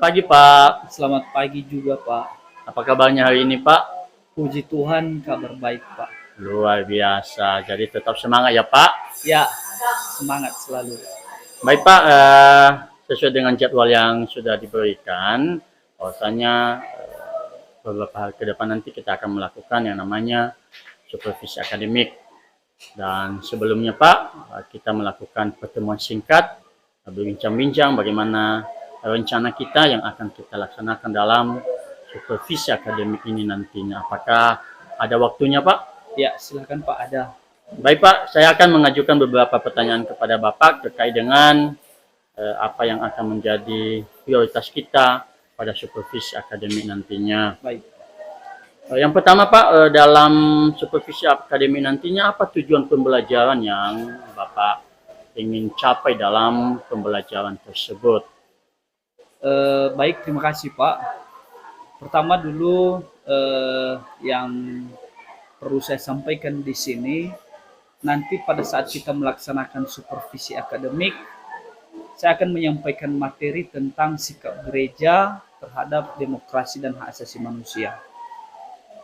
pagi, Pak. Selamat pagi juga, Pak. Apa kabarnya hari ini, Pak? Puji Tuhan, kabar baik, Pak. Luar biasa. Jadi tetap semangat ya, Pak. Ya, semangat selalu. Baik, Pak. Sesuai dengan jadwal yang sudah diberikan, bahwasanya beberapa hari ke depan nanti kita akan melakukan yang namanya supervisi akademik. Dan sebelumnya, Pak, kita melakukan pertemuan singkat, berbincang-bincang bagaimana rencana kita yang akan kita laksanakan dalam supervisi akademik ini nantinya. Apakah ada waktunya, Pak? Ya, silakan Pak, ada. Baik, Pak, saya akan mengajukan beberapa pertanyaan kepada Bapak terkait dengan apa yang akan menjadi prioritas kita pada supervisi akademik nantinya. Baik. Yang pertama, Pak, dalam supervisi akademik nantinya apa tujuan pembelajaran yang Bapak ingin capai dalam pembelajaran tersebut? Baik, terima kasih, Pak. Pertama dulu yang perlu saya sampaikan di sini, nanti pada saat kita melaksanakan supervisi akademik, saya akan menyampaikan materi tentang sikap gereja terhadap demokrasi dan hak asasi manusia.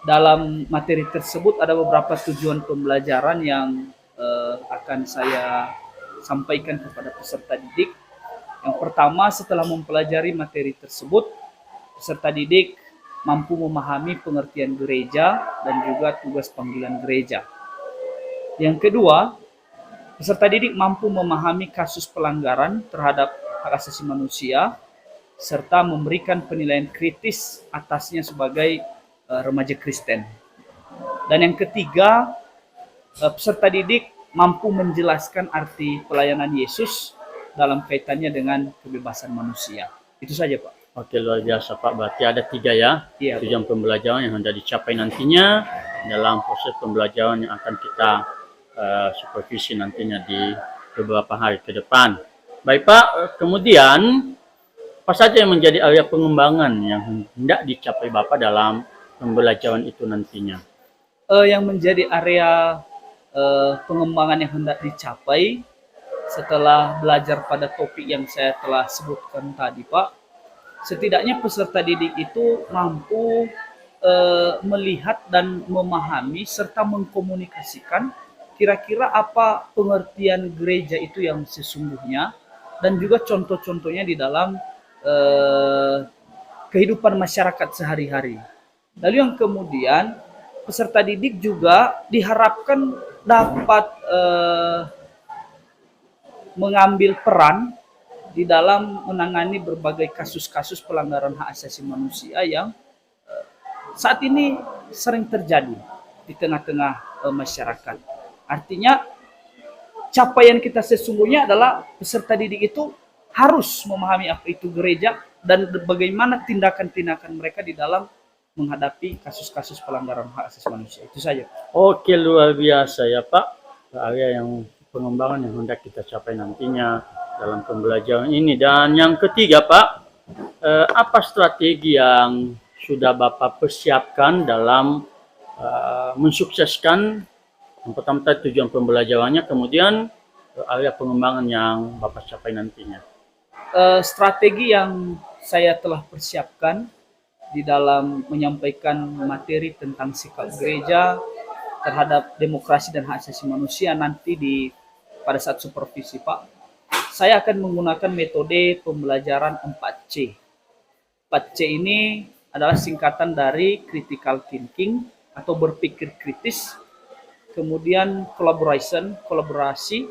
Dalam materi tersebut ada beberapa tujuan pembelajaran yang akan saya sampaikan kepada peserta didik. Yang pertama, setelah mempelajari materi tersebut, peserta didik mampu memahami pengertian gereja dan juga tugas panggilan gereja. Yang kedua, peserta didik mampu memahami kasus pelanggaran terhadap hak asasi manusia serta memberikan penilaian kritis atasnya sebagai remaja Kristen. Dan yang ketiga, peserta didik mampu menjelaskan arti pelayanan Yesus dalam kaitannya dengan kebebasan manusia. Itu saja, Pak. Oke, luar biasa, Pak. Berarti ada 3 ya, Iya, tujuan pembelajaran yang hendak dicapai nantinya dalam proses pembelajaran yang akan kita supervisi nantinya di beberapa hari ke depan. Baik, Pak, kemudian apa saja yang menjadi area pengembangan yang hendak dicapai Bapak dalam pembelajaran itu nantinya? Yang menjadi area pengembangan yang hendak dicapai setelah belajar pada topik yang saya telah sebutkan tadi, Pak, setidaknya peserta didik itu mampu melihat dan memahami serta mengkomunikasikan kira-kira apa pengertian gereja itu yang sesungguhnya dan juga contoh-contohnya di dalam kehidupan masyarakat sehari-hari. Lalu yang kemudian peserta didik juga diharapkan dapat mengambil peran di dalam menangani berbagai kasus-kasus pelanggaran hak asasi manusia yang saat ini sering terjadi di tengah-tengah masyarakat. Artinya capaian kita sesungguhnya adalah peserta didik itu harus memahami apa itu gereja dan bagaimana tindakan-tindakan mereka di dalam menghadapi kasus-kasus pelanggaran hak asasi manusia. Itu saja. Oke, luar biasa ya, Pak. Area yang pengembangan yang hendak kita capai nantinya dalam pembelajaran ini. Dan yang ketiga, Pak, apa strategi yang sudah Bapak persiapkan dalam mensukseskan yang pertama tadi tujuan pembelajarannya, kemudian area pengembangan yang Bapak capai nantinya? Strategi yang saya telah persiapkan di dalam menyampaikan materi tentang sikap gereja terhadap demokrasi dan hak asasi manusia nanti pada saat supervisi, Pak, saya akan menggunakan metode pembelajaran 4C. 4C ini adalah singkatan dari critical thinking atau berpikir kritis, kemudian kolaborasi,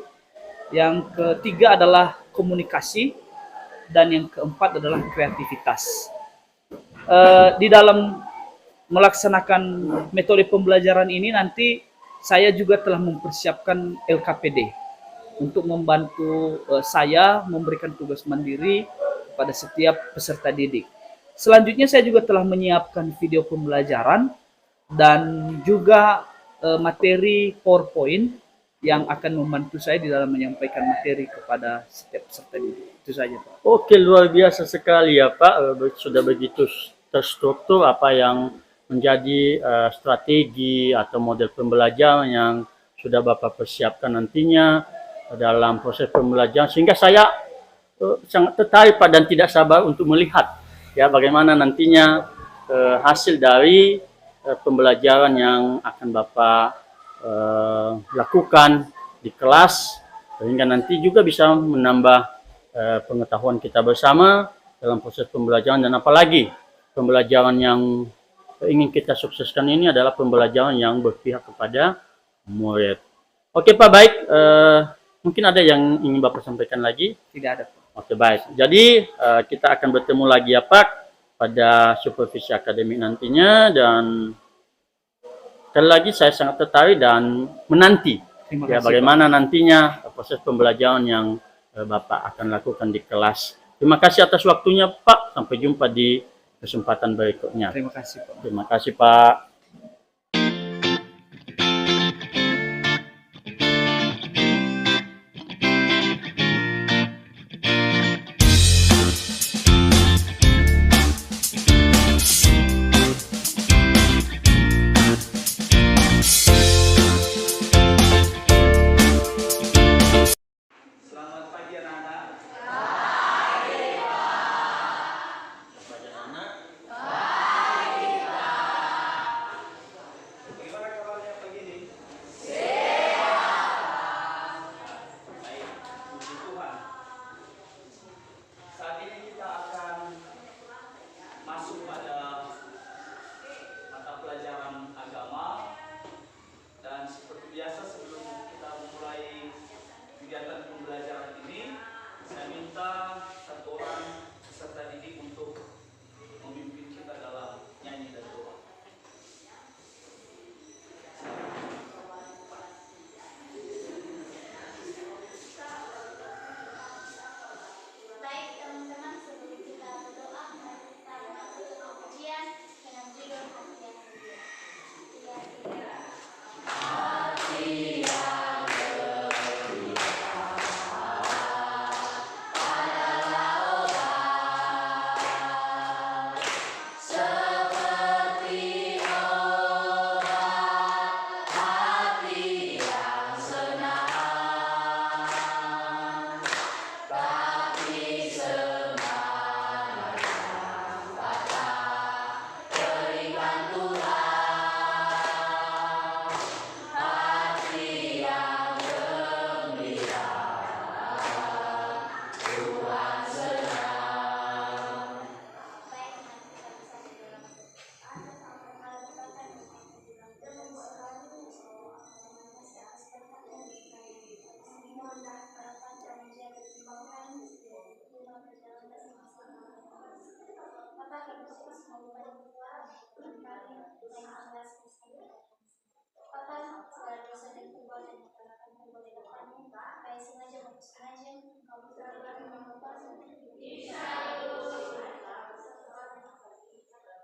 yang ketiga adalah komunikasi, dan yang keempat adalah kreativitas. Di dalam melaksanakan metode pembelajaran ini nanti saya juga telah mempersiapkan LKPD untuk membantu saya memberikan tugas mandiri pada setiap peserta didik. Selanjutnya saya juga telah menyiapkan video pembelajaran dan juga materi PowerPoint yang akan membantu saya di dalam menyampaikan materi kepada setiap peserta didik. Itu saja, Pak. Oke, luar biasa sekali ya, Pak. Sudah begitu terstruktur apa yang menjadi strategi atau model pembelajaran yang sudah Bapak persiapkan nantinya dalam proses pembelajaran, sehingga saya sangat tertarik, Pak, dan tidak sabar untuk melihat ya bagaimana nantinya hasil dari pembelajaran yang akan Bapak lakukan di kelas, sehingga nanti juga bisa menambah pengetahuan kita bersama dalam proses pembelajaran. Dan apalagi pembelajaran yang ingin kita sukseskan ini adalah pembelajaran yang berpihak kepada murid. Oke Pak, baik. Mungkin ada yang ingin Bapak sampaikan lagi? Tidak ada, Pak. Oke, baik. Jadi kita akan bertemu lagi ya Pak pada supervisi akademik nantinya, dan sekali lagi saya sangat tertarik dan menanti ya bagaimana nantinya proses pembelajaran yang Bapak akan lakukan di kelas. Terima kasih atas waktunya Pak. Sampai jumpa di kesempatan berikutnya. Terima kasih, Pak. Terima kasih Pak. Selamat pagi anak-anak. Bagaimana kabarnya pagi ini? Baik, puji Tuhan. Saat ini kita akan masuk pada mata pelajaran agama, dan seperti biasa sebelum kita memulai kegiatan pembelajaran ini, saya minta satu orang peserta didik untuk memimpin kita dalam nyanyi dan doa. Baik teman-teman, sebelum kita berdoa, mari kita melakukan pujian dengan judul Hati yang Mulia.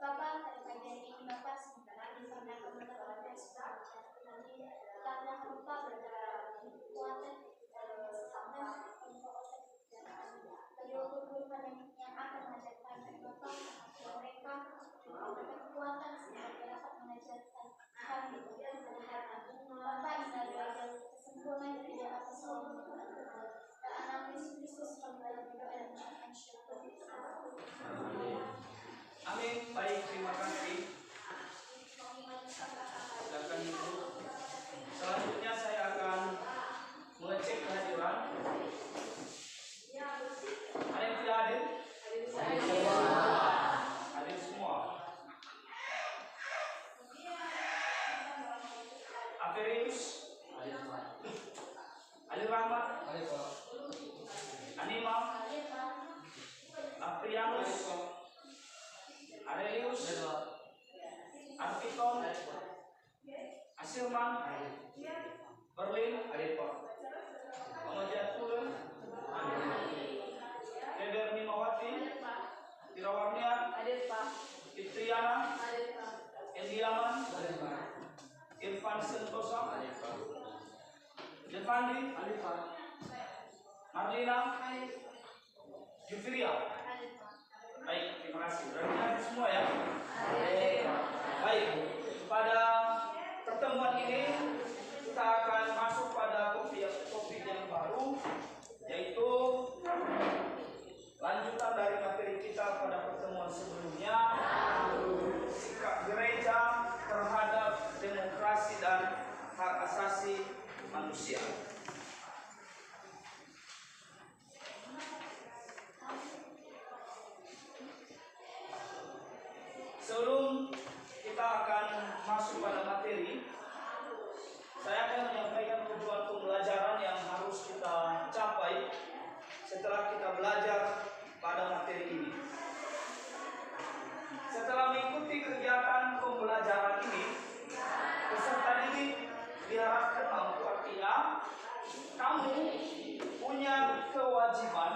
Bapak, pada pagi hari ini Bapak sementara di sana teman-teman karena Bapak berkata kekuatan kedua guru yang akan mengajarkan Bapak mereka kekuatan sehingga dapat mengajarkan kami Bapak yang adalah kesempurnaan dari atas semua dan anak Yesus Kristus kami berdoa dan mengucapkan syukur. Amin. Baik, terima kasih. Silakan duduk. Selanjutnya saya akan mengecek kehadiran. Ada yang tidak hadir? Hadir semua. Averius, Ali Rahmat, Anima, Aprianus, Arelius, Arpiton, Asilman, Berlin, Pengajian Tulen, Deder Mimawati, Tirawarnia, Fitriana, Endiaman, Irfan Sentosa, Devandi, Marlina, Jufria. Baik, terima kasih. Berarti ada semua ya. Baik, pada pertemuan ini kita akan masuk pada topik yang baru, yaitu lanjutan dari materi kita pada pertemuan sebelumnya. kamu punya kewajiban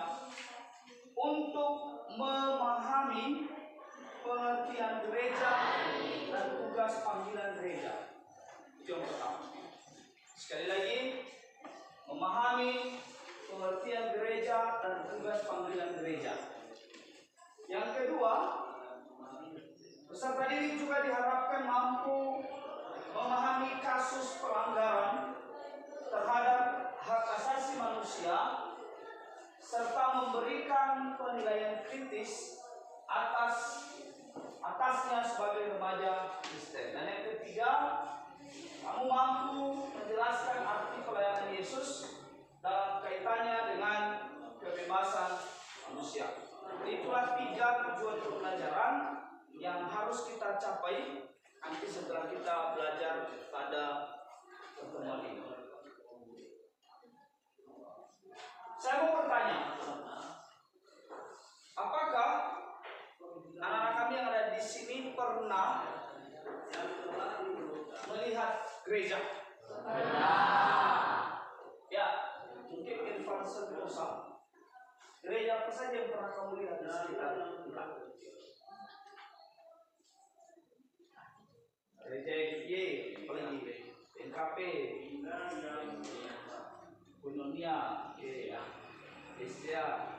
untuk memahami pengertian gereja dan tugas panggilan gereja. Itu yang pertama. Sekali lagi, memahami pengertian gereja dan tugas panggilan gereja. Yang kedua, peserta didik juga diharapkan mampu memahami kasus pelanggaran terhadap hak asasi manusia serta memberikan penilaian kritis atasnya sebagai remaja Kristen. Dan yang ketiga, kamu mampu menjelaskan arti pelayanan Yesus dalam kaitannya dengan kebebasan manusia. Itulah 3 tujuan pembelajaran yang harus kita capai nanti setelah kita belajar pada pertemuan ini. Saya mau bertanya, apakah anak-anak kami yang ada di sini pernah melihat gereja? Ya, mungkin Irfan Sentosa. Gereja apa saja yang pernah kamu lihat di sekitar kita? Gereja FY, NKP, Koinonia, SDA,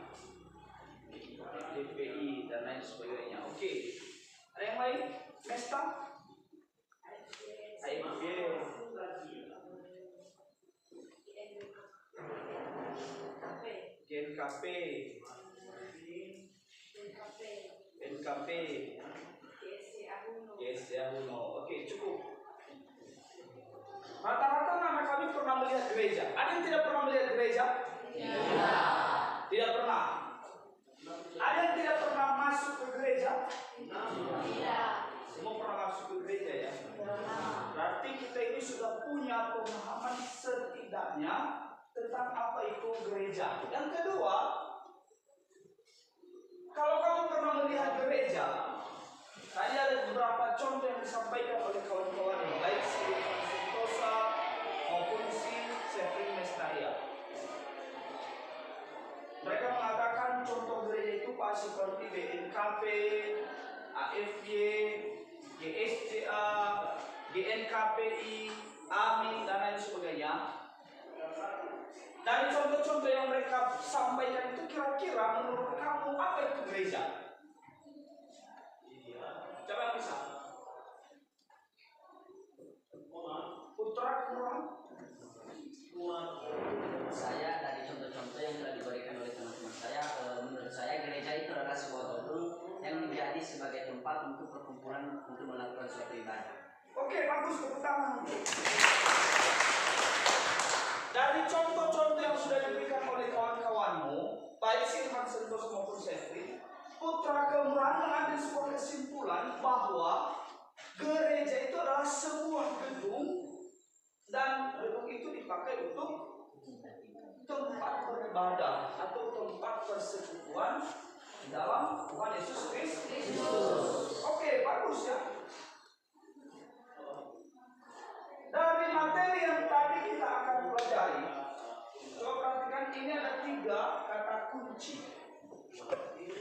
DPI dan lain sebagainya. Oke. Ada yang lain? Mesta? AFY, GNKP, NKP, GSDA Uno. Oke, cukup. Rata-rata anak kami pernah melihat gereja. Ada yang tidak pernah melihat gereja? Tidak pernah. Ada yang tidak pernah masuk ke gereja? Semua pernah masuk ke gereja ya? Berarti kita ini sudah punya pemahaman setidaknya tentang apa itu gereja. Yang kedua, kalau kamu pernah melihat gereja, tadi ada beberapa contoh yang disampaikan oleh kawan-kawan baik si Sentosa maupun si Sefrin Mestaria. Mereka mengatakan contoh gereja itu pas seperti BNKP, AFY, GSCA, GNKPI, AMI dan lain sebagainya. Dari contoh-contoh yang mereka sampaikan itu kira-kira menurut kamu apa itu gereja? Coba bisa. Putra kurang? Saya dari contoh-contoh yang telah diberikan oleh teman-teman saya, menurut saya gereja itu adalah sebuah gedung yang menjadi sebagai tempat untuk perkumpulan untuk melakukan suatu ibadah. Oke, bagus, tepuk tangan. Dari contoh-contoh yang sudah diberikan oleh kawan-kawanmu, baik Silvan Sentosa maupun Sefri, Putra Kemurahan mengambil sebuah kesimpulan bahwa gereja itu adalah sebuah gedung dan gedung itu dipakai untuk tempat beribadah atau tempat persekutuan dalam Tuhan Yesus Kristus. Oke, bagus ya. Dari materi yang tadi kita akan pelajari, coba perhatikan ini ada 3 kata kunci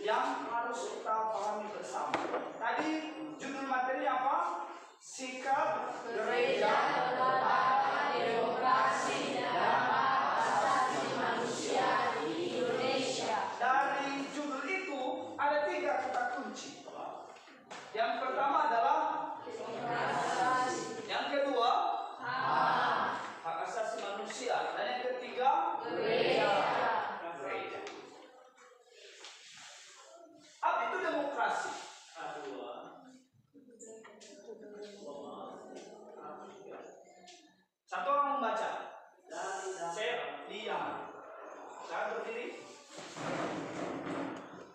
yang harus kita pahami bersama. Tadi judul materi apa? Sikap gereja terhadap demokrasi dan hak asasi manusia di Indonesia. Dari judul itu ada 3 kata kunci. Yang pertama adalah demokrasi. Yang kedua hak asasi manusia. Dan yang ketiga gereja. Apa itu demokrasi? Satu orang membaca. Saya diam. Saya berdiri.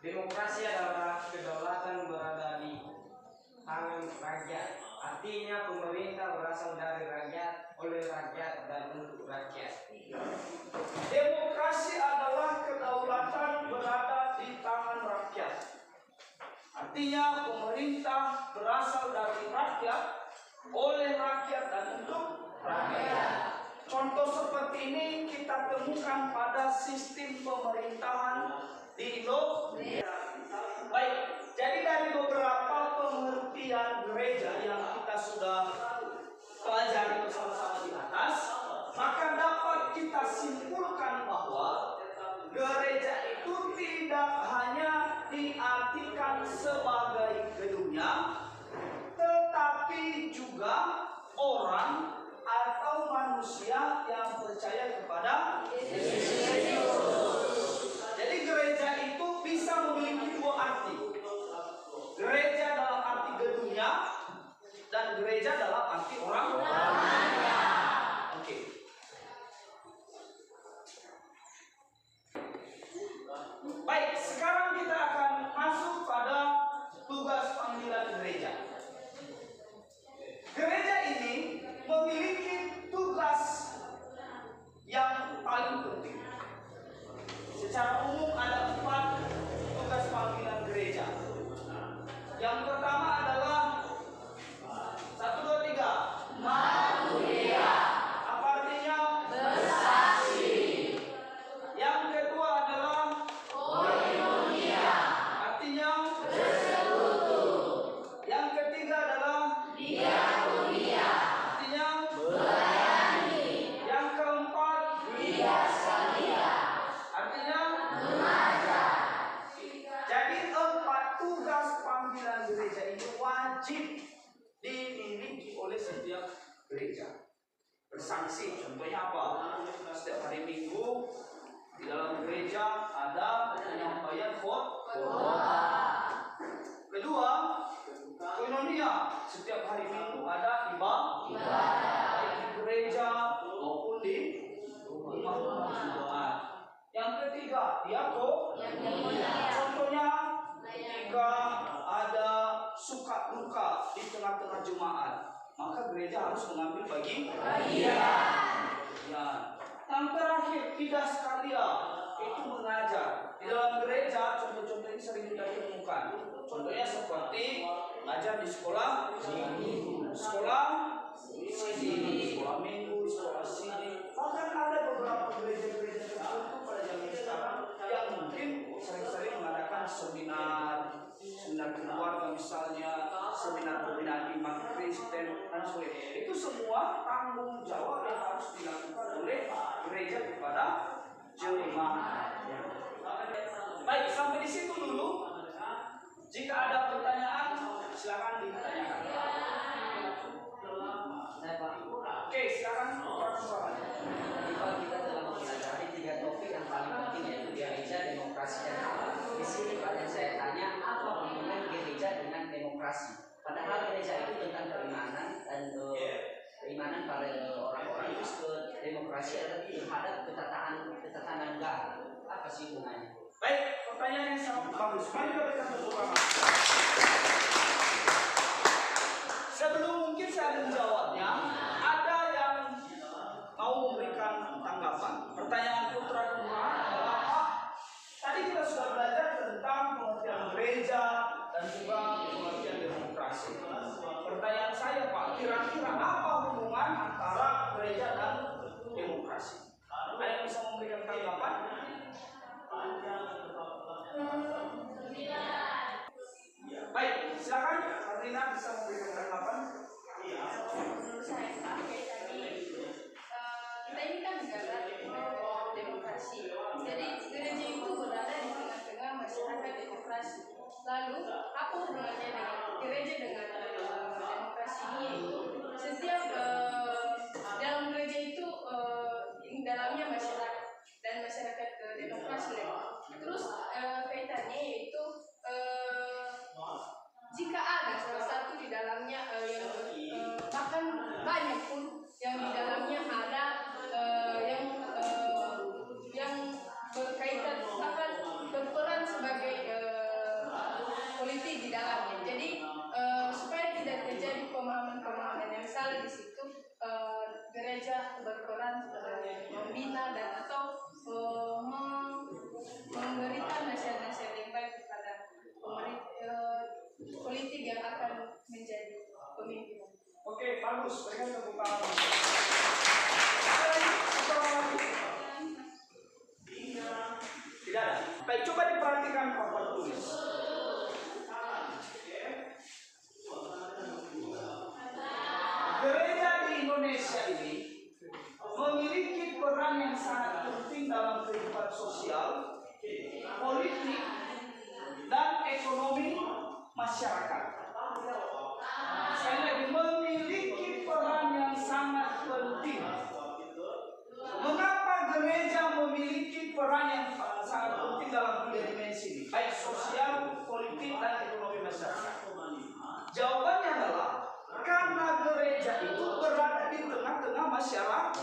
Demokrasi adalah kedaulatan berada di tangan rakyat. Artinya pemerintah berasal dari rakyat, oleh rakyat, dan untuk rakyat. Demokrasi adalah kedaulatan berada di tangan rakyat. Artinya pemerintah berasal dari rakyat, oleh rakyat, dan untuk rakyat. Contoh seperti ini kita kita temukan pada sistem pemerintahan di Indonesia. Baik, jadi dari beberapa pengertian gereja yang kita sudah pelajari bersama-sama di atas, maka dapat kita simpulkan bahwa gereja itu tidak hanya diartikan sebagai gedungnya, tetapi juga orang atau manusia yang percaya kepada Yesus. Jadi gereja itu bisa memiliki dua arti. Gereja dalam arti gedungnya dan gereja dalam arti orang. Oke. Baik, sekarang kita akan masuk pada tugas panggilan gereja. Gereja ini memiliki tugas yang paling penting. Secara umum ada 4 tugas panggilan gereja. Yang pertama adalah 1, 2, 3. Manusia. Apa artinya? Bersaksi. Yang kedua adalah koinonia. Artinya bersekutu. Yang ketiga adalah diakonia. Artinya melayani. Yang keempat diakonia. Artinya mengajar. Jadi 4 tugas panggilan gereja ini wajib dimiliki oleh setiap gereja. Bersaksi, contohnya apa? Setiap hari Minggu di dalam gereja ada penyampaian khotbah. Kedua, koinonia. Setiap hari Minggu ada ibadah, baik di gereja maupun di rumah-rumah jemaat. Yang ketiga, diakonia. Contohnya jika ada suka duka di tengah-tengah jemaat, maka gereja harus mengambil bagian. Yang terakhir, didaskalia, itu mengajar. Di dalam gereja, contoh-contoh ini sering kita temukan. Contohnya seperti mengajar di sekolah sini, sekolah minggu, sekolah sini. Bahkan ada beberapa gereja-gereja tertentu pada zaman sekarang yang mungkin sering-sering mengadakan seminar keluarga misalnya, seminar pembinaan iman Kristen dan sebagainya. Itu semua tanggung jawab yang harus dilakukan oleh gereja kepada jemaatnya. Baik, sampai di situ dulu. Jika ada pertanyaan, silakan ditanyakan. Oke, silakan. Kalau kita telah mempelajari 3 topik yang paling penting, yaitu gereja, demokrasi, dan alam. Di sini Pak, yang saya tanya, apa hubungan gereja dengan demokrasi? Padahal gereja itu tentang keimanan dan keimanan para orang-orang Kristen. Demokrasi adalah terhadap ketatanan negara. Apa sih hubungannya? Baik, pertanyaan yang sangat bagus. Mari kita bersama. Sebelum mungkin saya menjawabnya, ada yang mau memberikan tanggapan. Pertanyaan putra kedua adalah apa? Tadi kita sudah belajar tentang pengertian gereja dan juga pengertian demokrasi. Pertanyaan saya, Pak, kira-kira apa hubungan antara gereja dan demokrasi? Ada yang bisa memberikan tanggapan? Baik, silakan Rina bisa memberikan tanggapan. Menurut saya Pak, kayak tadi kita ini kan negara demokrasi. Jadi gereja itu berada di tengah-tengah masyarakat demokrasi. Lalu apa hubungannya dengan gereja dengan demokrasi ini? Setiap dalam gereja itu dalamnya masyarakat dan masyarakat demokrasi. Terus kaitannya yaitu jika ada salah satu di dalamnya yang bahkan banyak pun yang di dalamnya ada yang berkaitan bahkan berperan sebagai politik di dalamnya. Jadi supaya tidak terjadi pemahaman-pemahaman yang salah di situ, gereja berperan membina dan atau memberikan nasihat-nasihat yang baik kepada politik yang akan menjadi pemimpin. Oke, bagus. Berikan tepuk tangan. sosial, politik, dan ekonomi masyarakat. Sekali lagi, memiliki peran yang sangat penting. Mengapa gereja memiliki peran yang sangat penting dalam tiga dimensi ini, baik sosial, politik, dan ekonomi masyarakat? Jawabannya adalah karena gereja itu berada di tengah-tengah masyarakat.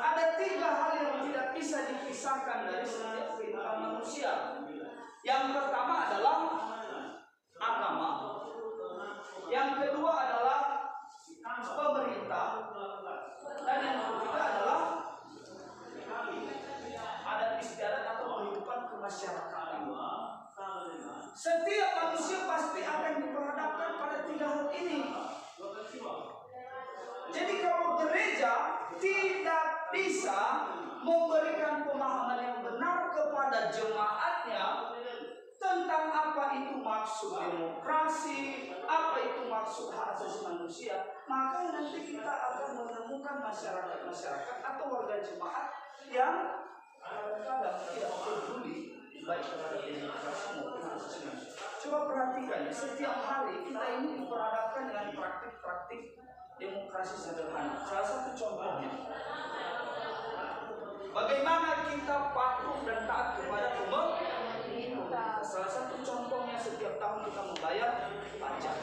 Ada tiga hal yang tidak bisa dipisahkan dari setiap kehidupan manusia. Yang pertama adalah agama. Yang kedua adalah pemerintah. Dan yang ketiga adalah adat istiadat atau kehidupan kemasyarakatan. Setiap manusia pasti akan diperhadapkan pada tiga hal ini. Jadi kalau gereja tidak bisa memberikan pemahaman yang benar kepada jemaatnya tentang apa itu maksud demokrasi, apa itu maksud hak asasi manusia, maka nanti kita akan menemukan masyarakat atau warga jemaat yang kadang-kadang tidak peduli baik terhadap demokrasi maupun hak asasi manusia. Coba perhatikan ya, setiap hari kita ini diperhadapkan dengan praktik-praktik demokrasi sederhana. Salah satu contohnya, bagaimana kita patuh dan taat kepada pemerintah. Salah satu contohnya, setiap tahun kita membayar pajak.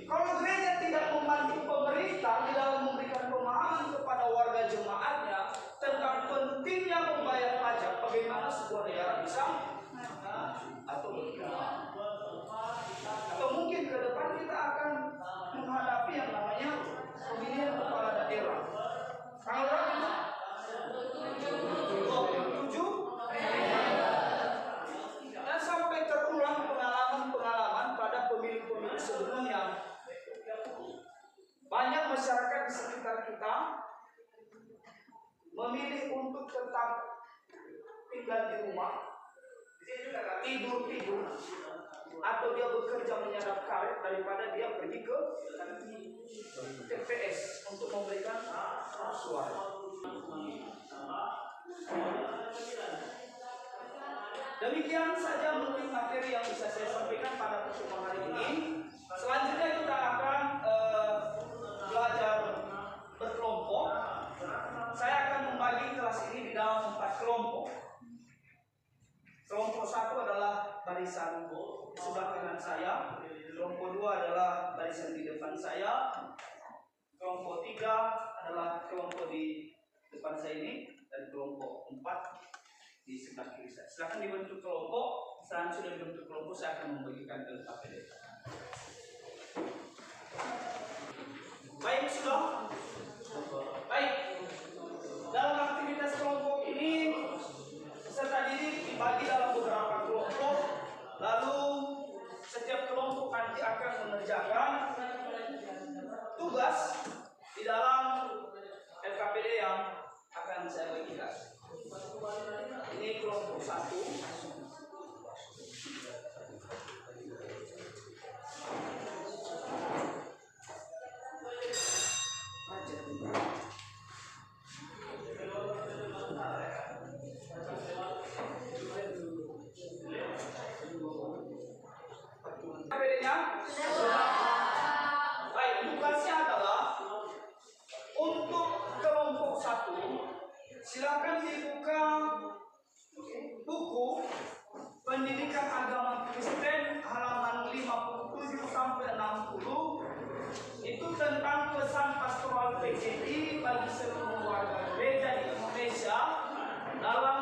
Kalau gereja tidak membantu pemerintah di dalam memberikan pemahaman kepada warga jemaatnya tentang pentingnya membayar pajak, bagaimana sebuah negara bisa atau berkembang? Atau mungkin ke depan kita akan menghadapi yang namanya pemilihan kepala daerah. Tanggal berapa itu? 27. Dan sampai terulang pengalaman-pengalaman pada pemilu-pemilu sebelumnya. Banyak masyarakat di sekitar kita memilih untuk tetap tinggal di rumah, tidur, atau dia bekerja menyadap karet daripada dia pergi ke TPS untuk memberikan suara. Demikian saja mungkin materi yang bisa saya sampaikan pada pertemuan hari ini. Selanjutnya kita akan belajar berkelompok. Saya akan membagi kelas ini di dalam 4 kelompok. Kelompok 1 adalah barisan di sebelah kanan saya, kelompok 2 adalah barisan di depan saya, kelompok 3 adalah kelompok di depan saya ini, dan kelompok 4 di sebelah kiri saya. Silakan dibentuk kelompok. Setelah sudah dibentuk kelompok, saya akan membagikan ke KPD. Baik, sudah? Baik. Dalam aktivitas kelompok ini, peserta didik dibagi dalam beberapa kelompok, lalu setiap kelompok nanti akan mengerjakan tugas di dalam LKPD yang akan saya bagikan. Ini kelompok 1. Baik, tugasnya adalah untuk kelompok 1, silakan dibuka buku Pendidikan Agama Kristen halaman 57 sampai 60. Itu tentang pesan pastoral PGI bagi seluruh warga gereja di Indonesia dalam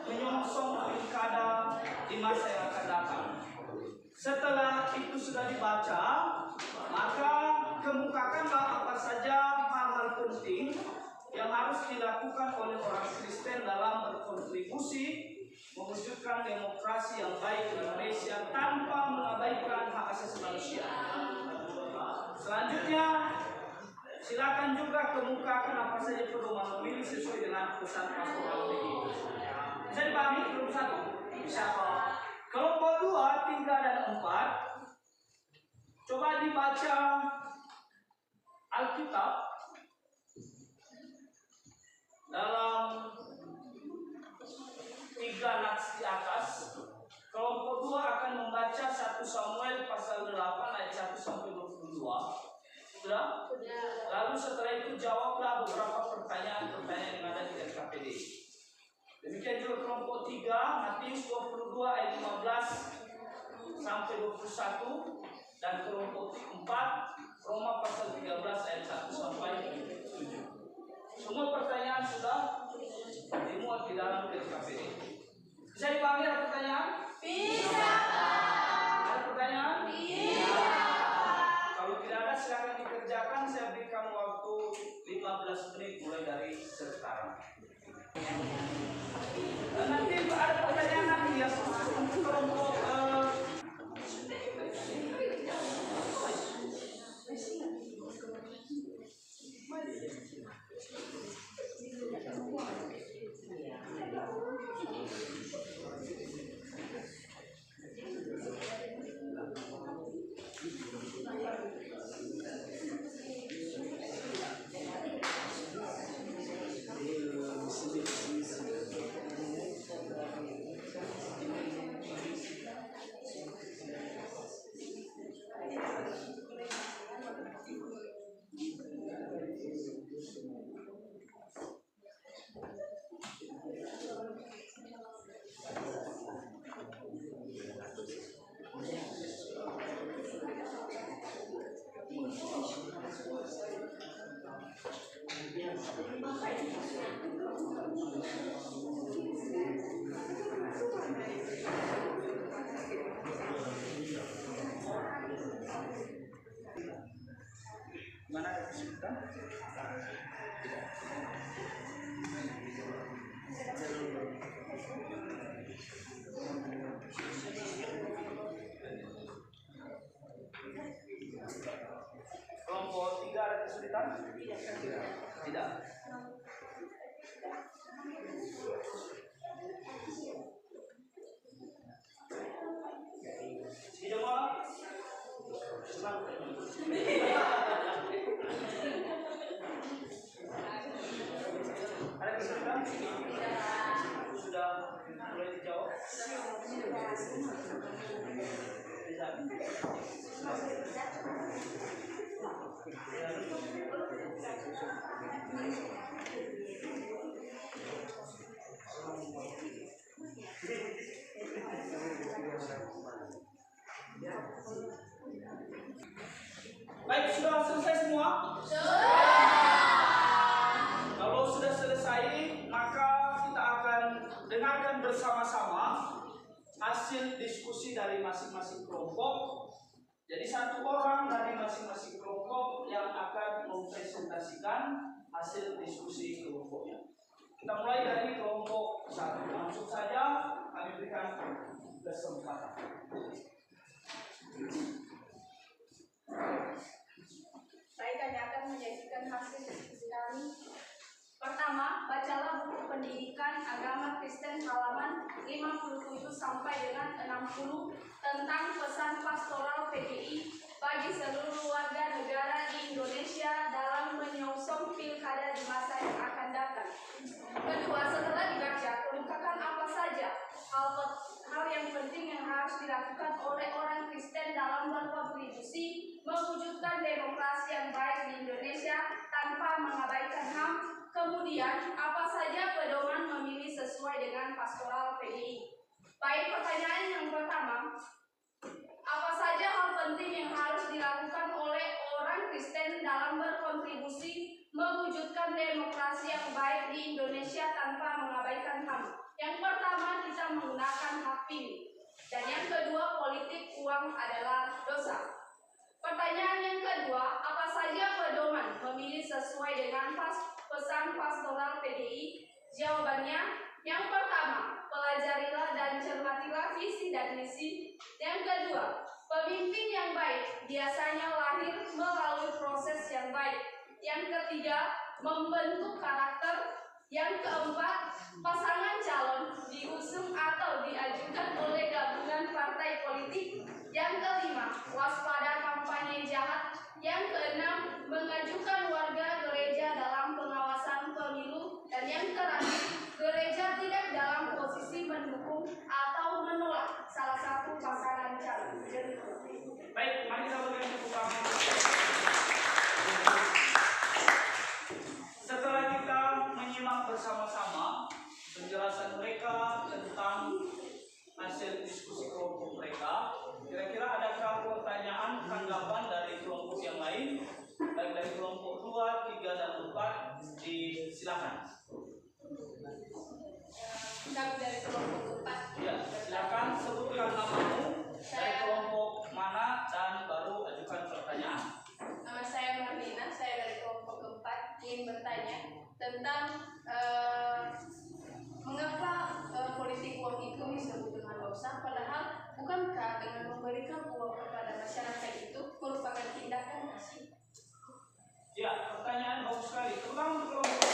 menyongsong pilkada di masa yang akan datang. Setelah itu sudah dibaca, maka kemukakanlah apa saja hal-hal penting yang harus dilakukan oleh orang Kristen dalam berkontribusi mewujudkan demokrasi yang baik di Indonesia tanpa mengabaikan hak asasi manusia. Selanjutnya, silakan juga kemukakan apa saja pedoman memilih sesuai dengan pesan pastoral PGI. Bisa dipahami kelompok 1? Bisa. Kelompok 2, 3, dan 4, coba dibaca Alkitab dalam 3 nats di atas, kelompok 2 akan membaca 1 Samuel pasal 8 ayat 1 sampai 22. Sudah? Lalu setelah itu jawablah beberapa pertanyaan-pertanyaan yang ada di LKPD. Demikian juga kelompok 3, Matius 22 ayat 15 sampai 21, dan kelompok 4, Roma pasal 13 ayat 1 sampai 7. Semua pertanyaan sudah dimuat di dalam LKPD. Bisa dipahami ada pertanyaan? Bisa. Ada pertanyaan? Bisa. Kalau tidak ada silakan dikerjakan. Saya berikan waktu 15 menit mulai dari sekarang. Nanti ada pertanyaan lagi ya untuk kelompok mana ada kesulitan? Kelompok 3 ada kesulitan? Tidak. Jemaah senang. Ada kesulitan? Sudah mulai dijawab? Baik, sudah selesai semua? Kalau sudah selesai, maka kita akan dengarkan bersama-sama hasil diskusi dari masing-masing kelompok. Jadi 1 orang dari masing-masing kelompok yang akan mempresentasikan hasil diskusi kelompoknya. Kita mulai dari kelompok 1. Langsung saja kami berikan kesempatan. Saya akan menyajikan hasil diskusi kami. Pertama, bacalah buku pendidikan agama Kristen halaman 57 sampai dengan 60 tentang pesan pastoral PGI bagi seluruh warga negara di Indonesia dalam menyongsong pilkada di masa yang akan datang. Kedua, setelah dibaca, kemukakan apa saja hal yang penting yang harus dilakukan oleh orang Kristen dalam berkontribusi mewujudkan demokrasi yang baik di Indonesia tanpa mengabaikan HAM. Kemudian, apa saja pedoman memilih sesuai dengan pastoral PGI? Baik, pertanyaan yang pertama, apa saja hal penting yang harus dilakukan oleh orang Kristen dalam berkontribusi mewujudkan demokrasi yang baik di Indonesia tanpa mengabaikan HAM? Yang pertama, kita menggunakan hak pilih. Dan yang kedua, politik uang adalah dosa. Pertanyaan yang kedua, apa saja pedoman memilih sesuai dengan pesan pastoral PGI? Jawabannya, yang pertama, pelajarilah dan cermatilah visi dan misi. Yang kedua, pemimpin yang baik biasanya lahir melalui proses yang baik. Yang ketiga, membentuk karakter. Yang keempat, pasangan calon diusung atau diajukan oleh gabungan partai politik. Yang kelima, waspada kampanye jahat. Yang keenam, mengajukan warga gereja dalam pengawasan pemilu. Dan yang bertanya tentang mengapa politik uang itu disebut dengan dosa, padahal bukankah dengan memberikan uang kepada masyarakat itu merupakan tindakan kasih? Ya, pertanyaan bagus sekali. Terutama untuk kelompok.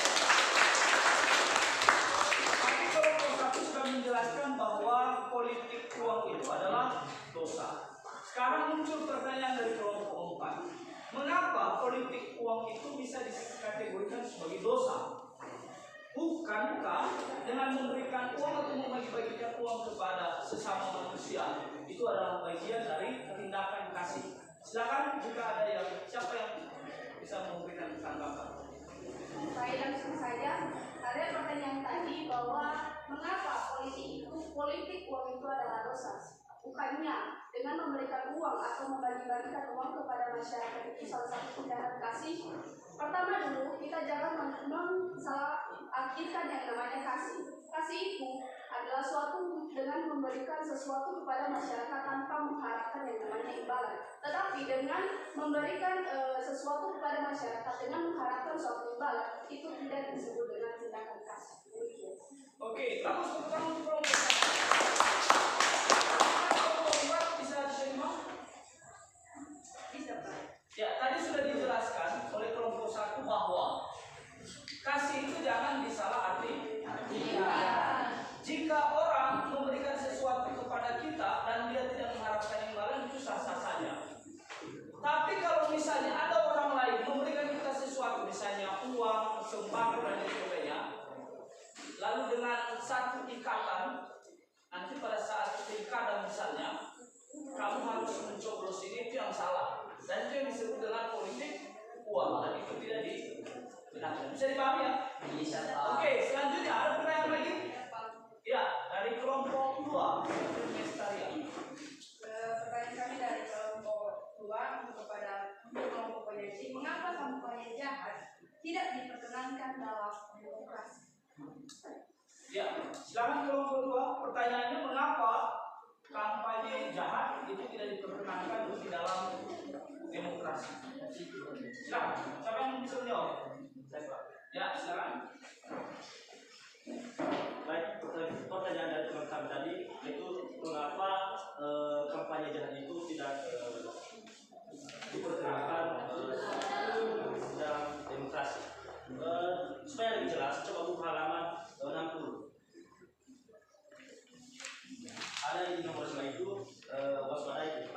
Tapi kelompok satu sudah menjelaskan bahwa politik uang itu adalah dosa. Sekarang muncul pertanyaan dari kelompok 4. Mengapa politik uang itu bisa dikategorikan sebagai dosa? Bukankah dengan memberikan uang atau membagi-bagikan uang kepada sesama manusia itu adalah bagian dari tindakan kasih? Silakan jika ada siapa yang bisa memberikan tanggapan. Saya langsung saja. Ada pertanyaan tadi bahwa mengapa politik uang itu adalah dosa? Bukannya dengan memberikan uang atau membagi-bagikan uang kepada masyarakat itu salah satu tindakan kasih. Pertama dulu kita jangan salah artikan yang namanya kasih. Kasih itu adalah suatu dengan memberikan sesuatu kepada masyarakat tanpa mengharapkan yang namanya imbalan. Tetapi dengan memberikan sesuatu kepada masyarakat dengan mengharapkan suatu imbalan itu tidak disebut dengan tindakan kasih. Oke, bagus kelompok bisa diterima? Bisa Pak. Ya, tadi sudah dijelaskan oleh kelompok 1 bahwa kasih itu jangan disalah jika orang memberikan sesuatu kepada kita dan dia tidak mengharapkan imbalan itu sah-sah saja. Tapi kalau misalnya ada orang lain memberikan kita sesuatu, misalnya uang, sembako dan sebagainya, lalu dengan satu ikatan, nanti pada saat pilkada misalnya, kamu harus mencoblos ini, itu yang salah. Dan itu yang disebut dengan politik uang, dan itu tidak dibenarkan. Bisa dipahami ya? Bisa. Oke, selanjutnya ada pertanyaan lagi? Ya, dari kelompok 2, Mestarian. Pertanyaan kami dari kelompok 2 kepada kelompok penyaji, mengapa kampanye jahat tidak diperkenankan dalam demokrasi? Ya, silakan kelompok 2. Pertanyaannya mengapa kampanye jahat itu tidak diperkenankan di dalam demokrasi? Silakan, siapa yang bisa menjawab? Ya, silakan. Baik, pertanyaan dari teman kami tadi itu mengapa kampanye jahat itu tidak diperkenalkan dalam demokrasi. Supaya lebih jelas, coba buka halaman 60. Ada di nomor 5 itu waspadai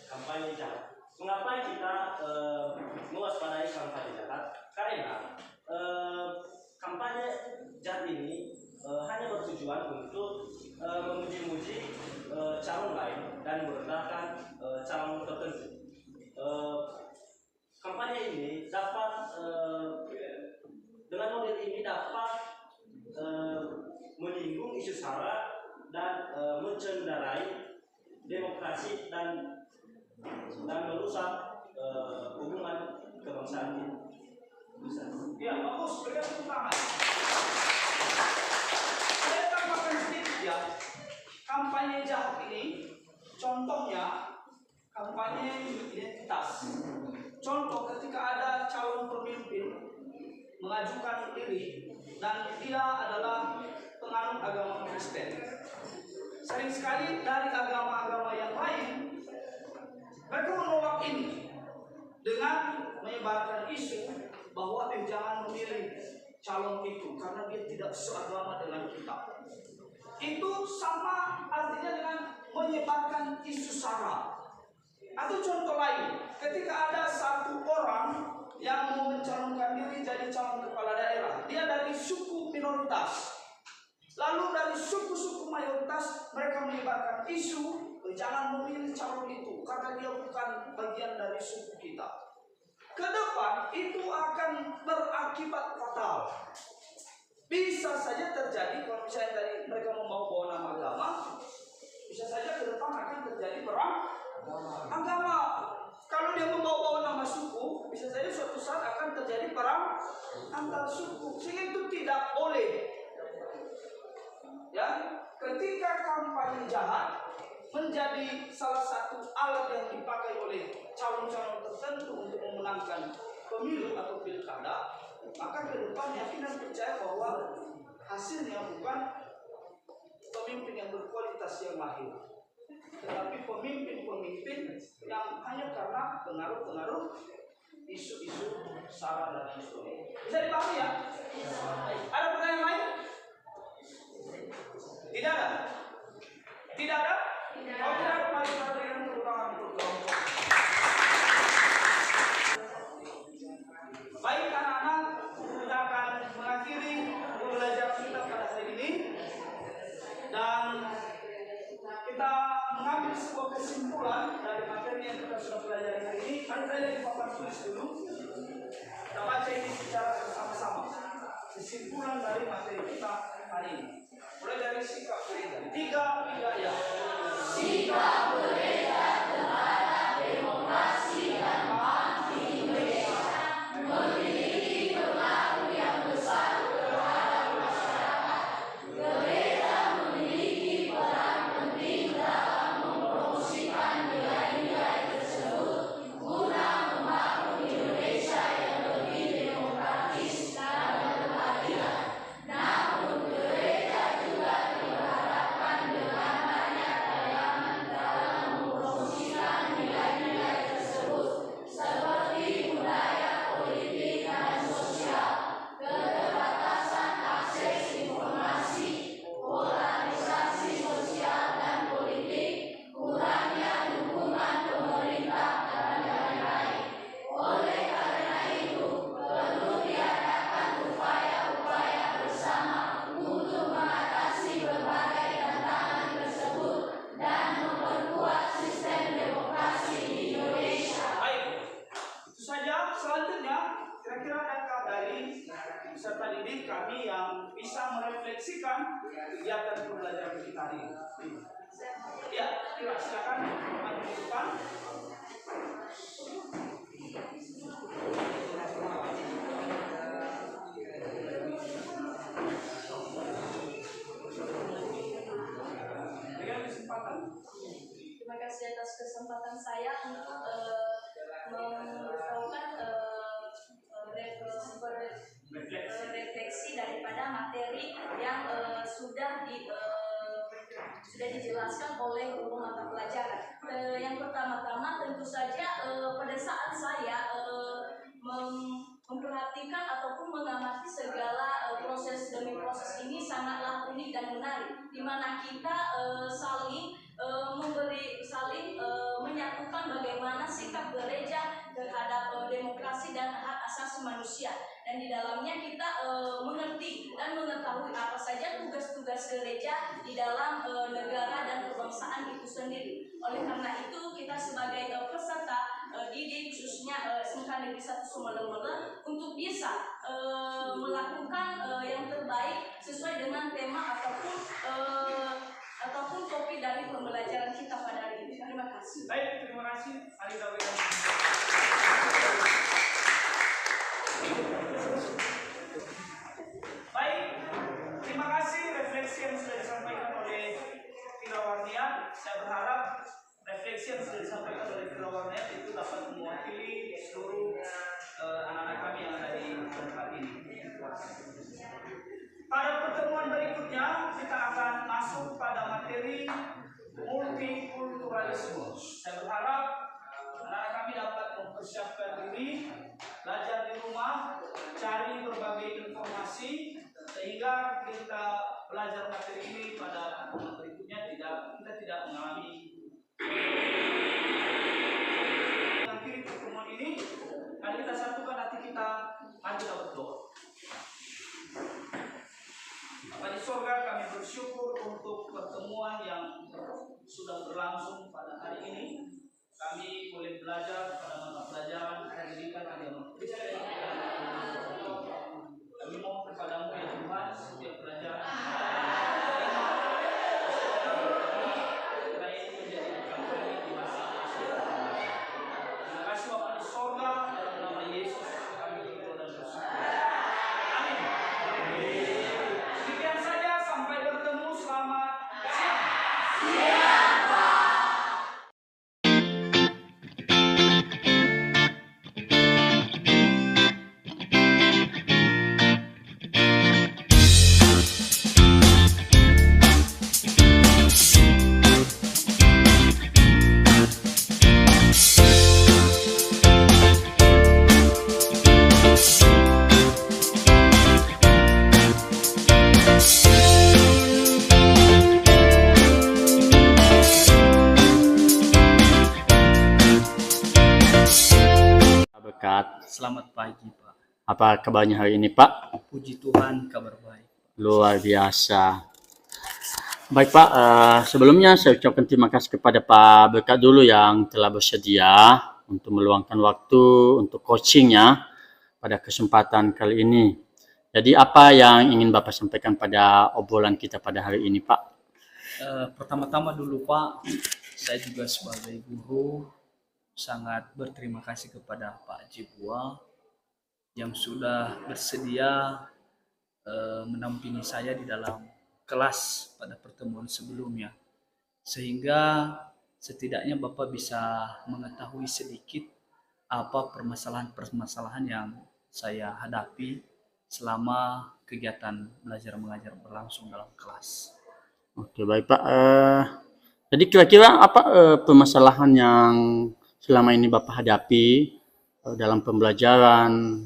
kampanye jahat. Mengapa kita mewaspadai kampanye jahat? Karena kampanye jahat ini hanya bertujuan untuk memuji-muji calon lain dan merendahkan calon tertentu. Kampanye ini dapat dengan model ini dapat menyinggung isu sara dan mencenderai demokrasi dan merusak hubungan kebangsaan kita. Ya, bagus, berikan tepuk tangan. Saya tambahkan sedikit ya. Kampanye jahat ini, contohnya kampanye identitas. Contoh ketika ada calon pemimpin mengajukan diri dan dia adalah penganut agama Kristen. Sering sekali dari agama-agama yang lain mereka menolak ini dengan menyebarkan isu bahwa jangan memilih calon itu karena dia tidak seagama dengan kita. Itu sama artinya dengan menyebarkan isu sara. Atau contoh lain, ketika ada satu orang yang mau mencalonkan diri jadi calon kepala daerah, dia dari suku minoritas. Lalu dari suku-suku mayoritas mereka menyebarkan isu jangan memilih calon itu karena dia bukan bagian dari suku kita. Ke depan itu akan berakibat fatal. Bisa saja terjadi kalau misalnya tadi mereka membawa nama agama, bisa saja ke depan akan terjadi perang agama. Kalau dia membawa nama suku, bisa saja suatu saat akan terjadi perang antar suku. Sehingga itu tidak boleh. Ya, ketika kampanye jahat menjadi salah satu alat yang dipakai oleh calon-calon tertentu untuk memenangkan pemilu atau pilkada, maka ke depan yakin dan percaya bahwa hasilnya bukan pemimpin yang berkualitas yang lahir, tetapi pemimpin-pemimpin yang hanya karena pengaruh-pengaruh isu-isu sara dan sebagainya. Bisa dipahami ya? Ada pertanyaan lain? Tidak ada? Tidak ada? Kalau tidak, mari kita berikan tepuk tangan untuk kelompok. Baik anak-anak, kita akan mengakhiri pembelajaran kita pada hari ini dan kita mengambil sebuah kesimpulan dari materi yang kita sudah pelajari hari ini. Mari saya lihat di papan tulis dulu. Kita baca ini secara bersama-sama. Kesimpulan dari materi kita hari ini. Mulai dari sikap beredar. 3 ya. Sikap beredar terhadap demokrasi dan HAM di Indonesia memiliki pengaruh yang besar terhadap masyarakat. Beredar memiliki peran penting dalam mempromosikan nilai-nilai tersebut guna membangun Indonesia yang lebih demokratis dan berkeadilan. Namun beredar juga diharapkan dengan banyak tayangan dalam mempromosikan nilai-nilai tersebut seperti budaya politik dan sosial, keterbatasan akses informasi, polarisasi sosial dan politik, kurangnya dukungan pemerintah, dan lain-lain. Oleh karena itu, perlu diadakan upaya-upaya bersama untuk mengatasi berbagai tantangan tersebut dan memperkuat sistem demokrasi di Indonesia. Baik, itu saja. Selanjutnya, kira-kira adakah dari peserta didik kami yang bisa merefleksikan kegiatan pembelajaran kita hari ini? Ya, silakan maju ke depan. Berikan kesempatan. Terima kasih atas kesempatan saya untuk memberitahukan refleksi daripada materi yang sudah dijelaskan oleh guru mata pelajaran. Yang pertama-tama tentu saja pada saat saya memperhatikan ataupun mengamati segala proses demi proses ini sangatlah unik dan menarik, di mana kita saling menyatukan bagaimana sikap gereja terhadap demokrasi dan hak asasi manusia, dan di dalamnya kita mengerti dan mengetahui apa saja tugas-tugas gereja di dalam negara dan kebangsaan itu sendiri. Oleh karena itu kita sebagai peserta didik khususnya SMK Negeri 1 Sumeleng untuk bisa melakukan yang terbaik sesuai dengan tema ataupun topik dari pembelajaran kita pada hari ini. Terima kasih. Baik, terima kasih. Mari kita berikan. Baik, terima kasih refleksi yang sudah disampaikan oleh Firawarnian. Saya berharap refleksi yang sudah disampaikan oleh Firawarnian itu dapat mewakili seluruh anak-anak kami yang ada di tempat ini. Pada pertemuan berikutnya kita akan masuk pada materi multikulturalisme. Saya berharap anak-anak kami dapat mempersiapkan diri, belajar di rumah, cari berbagai informasi sehingga kita belajar materi ini pada pertemuan berikutnya kita tidak mengalami. Akhiri pertemuan ini, mari kita satukan hati kita, mari kita berdoa. Bapa di surga, kami bersyukur untuk pertemuan yang sudah berlangsung pada hari ini. Kami boleh belajar pada mata pelajaran pendidikan agama Kristen. Kami mohon kepadamu ya Tuhan, setiap pelajaran terima kasih Bapa di surga, dalam nama Yesus kami berdoa dan bersyukur. Amin. Demikian saja, sampai bertemu. Selamat siang. Selamat pagi, Pak. Apa kabarnya hari ini, Pak? Puji Tuhan, kabar baik. Luar biasa. Baik, Pak. Sebelumnya saya ucapkan terima kasih kepada Pak Berkat dulu yang telah bersedia untuk meluangkan waktu untuk coachingnya pada kesempatan kali ini. Jadi apa yang ingin Bapak sampaikan pada obrolan kita pada hari ini, Pak? Pertama-tama dulu, Pak, saya juga sebagai guru sangat berterima kasih kepada Pak Jibwa yang sudah bersedia menampingi saya di dalam kelas pada pertemuan sebelumnya, sehingga setidaknya Bapak bisa mengetahui sedikit apa permasalahan-permasalahan yang saya hadapi selama kegiatan belajar mengajar berlangsung dalam kelas. Oke, baik, Pak. Jadi kira-kira apa permasalahan yang selama ini Bapak hadapi dalam pembelajaran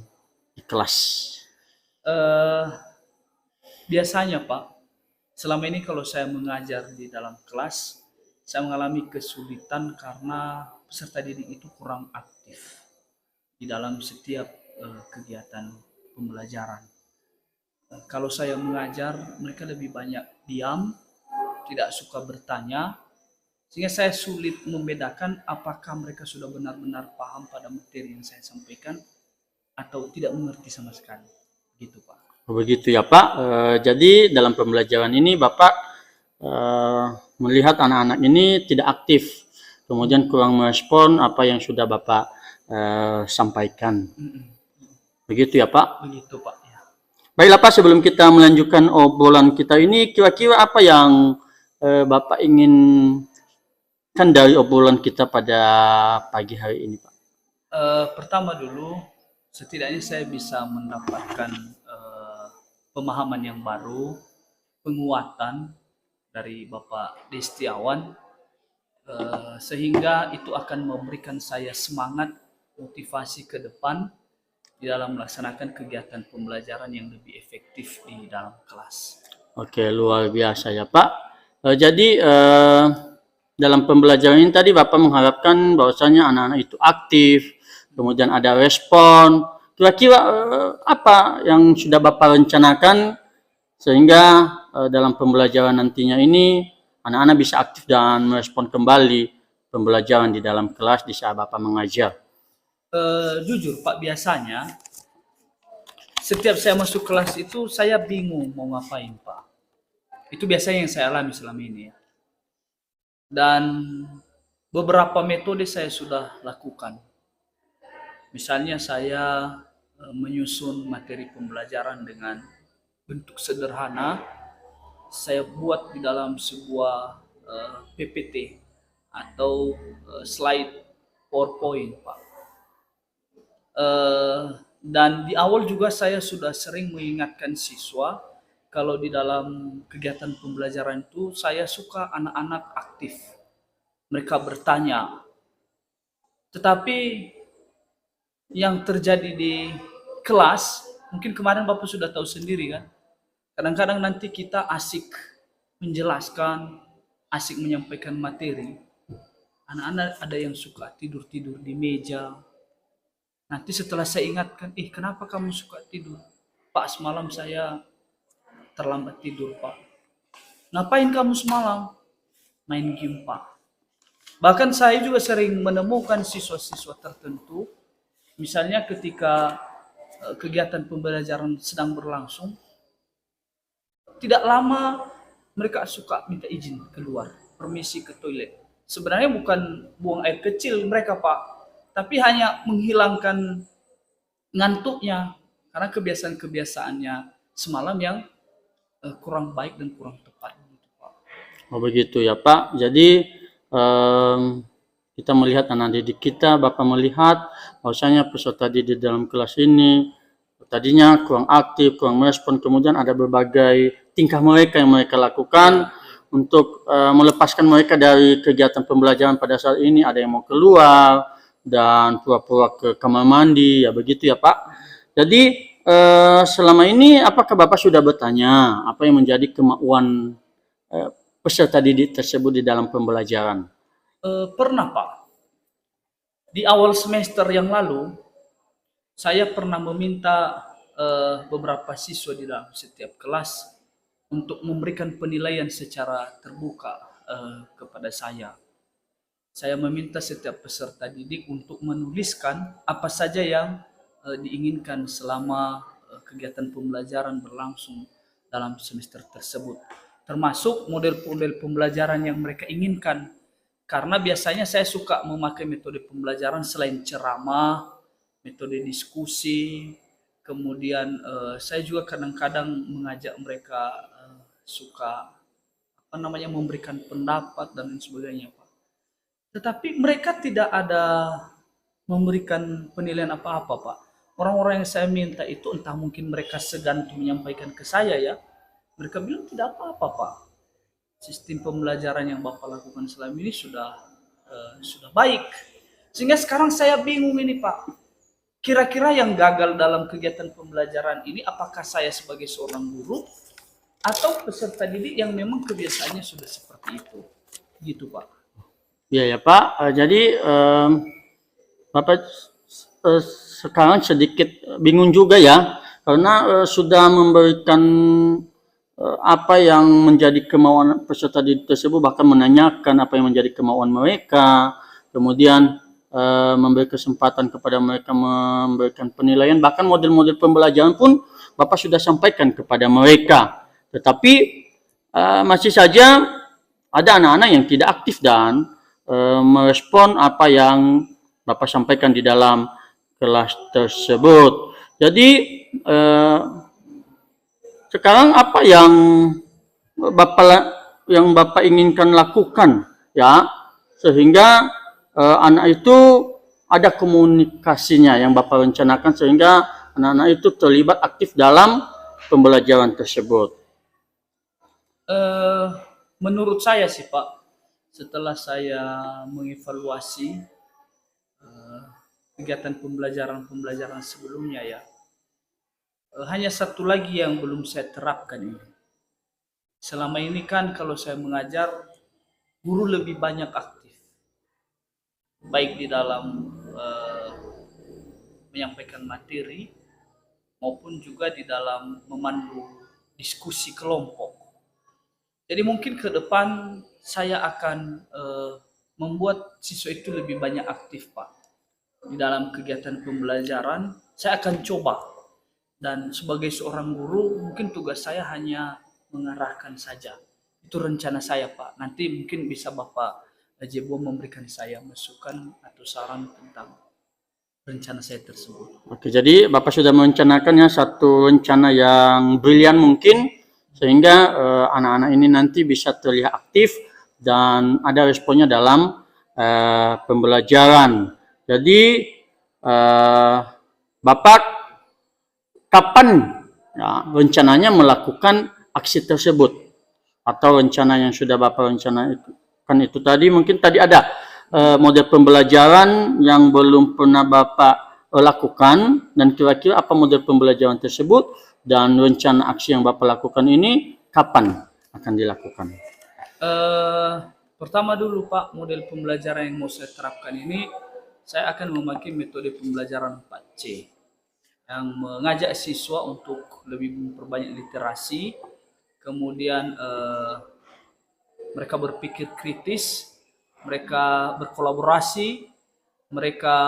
di kelas? Biasanya, Pak, selama ini kalau saya mengajar di dalam kelas, saya mengalami kesulitan karena peserta didik itu kurang aktif di dalam setiap kegiatan pembelajaran. Kalau saya mengajar, mereka lebih banyak diam, tidak suka bertanya, sehingga saya sulit membedakan apakah mereka sudah benar-benar paham pada materi yang saya sampaikan atau tidak mengerti sama sekali. Begitu, Pak. Begitu ya, Pak. Jadi dalam pembelajaran ini Bapak melihat anak-anak ini tidak aktif, kemudian kurang merespon apa yang sudah Bapak sampaikan. Begitu ya, Pak? Begitu, Pak. Ya. Baiklah, Pak, sebelum kita melanjutkan obrolan kita ini, kira-kira apa yang Bapak ingin kan dari obrolan kita pada pagi hari ini, Pak? Pertama dulu, setidaknya saya bisa mendapatkan pemahaman yang baru, penguatan dari Bapak Destiawan, sehingga itu akan memberikan saya semangat, motivasi ke depan di dalam melaksanakan kegiatan pembelajaran yang lebih efektif di dalam kelas. Oke, luar biasa ya, Pak. Jadi dalam pembelajaran ini tadi Bapak mengharapkan bahwasanya anak-anak itu aktif, kemudian ada respon. Kira-kira apa yang sudah Bapak rencanakan sehingga dalam pembelajaran nantinya ini anak-anak bisa aktif dan merespon kembali pembelajaran di dalam kelas di saat Bapak mengajar? Jujur, Pak, biasanya setiap saya masuk kelas itu saya bingung mau ngapain, Pak. Itu biasanya yang saya alami selama ini ya. Dan beberapa metode saya sudah lakukan. Misalnya saya menyusun materi pembelajaran dengan bentuk sederhana. Saya buat di dalam sebuah PPT atau slide PowerPoint, Pak. Dan di awal juga saya sudah sering mengingatkan siswa kalau di dalam kegiatan pembelajaran itu saya suka anak-anak aktif. Mereka bertanya. Tetapi yang terjadi di kelas, mungkin kemarin Bapak sudah tahu sendiri kan. Kadang-kadang nanti kita asik menjelaskan, asik menyampaikan materi. Anak-anak ada yang suka tidur-tidur di meja. Nanti setelah saya ingatkan, kenapa kamu suka tidur? Pak, semalam saya terlambat tidur, Pak. Ngapain kamu semalam? Main game, Pak. Bahkan saya juga sering menemukan siswa-siswa tertentu, misalnya ketika kegiatan pembelajaran sedang berlangsung, tidak lama mereka suka minta izin keluar, permisi ke toilet. Sebenarnya bukan buang air kecil mereka, Pak, tapi hanya menghilangkan ngantuknya karena kebiasaan-kebiasaannya semalam yang kurang baik dan kurang tepat. Oh begitu ya, Pak. Jadi kita melihat anak didik kita, Bapak melihat bahwasanya peserta didik dalam kelas ini tadinya kurang aktif, kurang merespon, kemudian ada berbagai tingkah mereka yang mereka lakukan untuk melepaskan mereka dari kegiatan pembelajaran pada saat ini. Ada yang mau keluar dan pura-pura ke kamar mandi, ya begitu ya, Pak. Jadi selama ini apakah Bapak sudah bertanya apa yang menjadi kemauan peserta didik tersebut di dalam pembelajaran? Pernah, Pak. Di awal semester yang lalu, saya pernah meminta beberapa siswa di dalam setiap kelas untuk memberikan penilaian secara terbuka kepada saya. Saya meminta setiap peserta didik untuk menuliskan apa saja yang diinginkan selama kegiatan pembelajaran berlangsung dalam semester tersebut. Termasuk model-model pembelajaran yang mereka inginkan. Karena biasanya saya suka memakai metode pembelajaran selain ceramah, metode diskusi, kemudian saya juga kadang-kadang mengajak mereka suka memberikan pendapat dan lain sebagainya, Pak. Tetapi mereka tidak ada memberikan penilaian apa-apa, Pak. Orang-orang yang saya minta itu entah mungkin mereka segan untuk menyampaikan ke saya ya. Mereka bilang tidak apa-apa, Pak. Sistem pembelajaran yang Bapak lakukan selama ini sudah baik. Sehingga sekarang saya bingung ini, Pak. Kira-kira yang gagal dalam kegiatan pembelajaran ini apakah saya sebagai seorang guru atau peserta didik yang memang kebiasaannya sudah seperti itu? Gitu, Pak. Iya ya Pak, jadi Bapak sekarang sedikit bingung juga ya, karena sudah memberikan apa yang menjadi kemauan peserta didik tersebut, bahkan menanyakan apa yang menjadi kemauan mereka, kemudian memberi kesempatan kepada mereka memberikan penilaian, bahkan model-model pembelajaran pun Bapak sudah sampaikan kepada mereka. Tetapi masih saja ada anak-anak yang tidak aktif dan merespon apa yang Bapak sampaikan di dalam kelas tersebut. Jadi sekarang apa yang Bapak inginkan lakukan ya, sehingga anak itu ada komunikasinya yang Bapak rencanakan sehingga anak-anak itu terlibat aktif dalam pembelajaran tersebut. Menurut saya sih Pak, setelah saya mengevaluasi kegiatan pembelajaran sebelumnya ya, hanya satu lagi yang belum saya terapkan ini. Selama ini kan kalau saya mengajar, guru lebih banyak aktif, baik di dalam menyampaikan materi maupun juga di dalam memandu diskusi kelompok. Jadi mungkin ke depan saya akan membuat siswa itu lebih banyak aktif, Pak. Di dalam kegiatan pembelajaran, saya akan coba. Dan sebagai seorang guru, mungkin tugas saya hanya mengarahkan saja. Itu rencana saya, Pak. Nanti mungkin bisa Bapak Jebo memberikan saya masukan atau saran tentang rencana saya tersebut. Oke, jadi Bapak sudah merencanakannya satu rencana yang brilian mungkin, sehingga anak-anak ini nanti bisa terlihat aktif dan ada responnya dalam pembelajaran. Jadi Bapak kapan ya, rencananya melakukan aksi tersebut? Atau rencana yang sudah Bapak rencanakan itu tadi, mungkin tadi ada model pembelajaran yang belum pernah Bapak lakukan, dan kira-kira apa model pembelajaran tersebut dan rencana aksi yang Bapak lakukan ini kapan akan dilakukan? Pertama dulu Pak, model pembelajaran yang mau saya terapkan ini, saya akan memakai metode pembelajaran 4C yang mengajak siswa untuk lebih memperbanyak literasi, kemudian mereka berpikir kritis, mereka berkolaborasi, mereka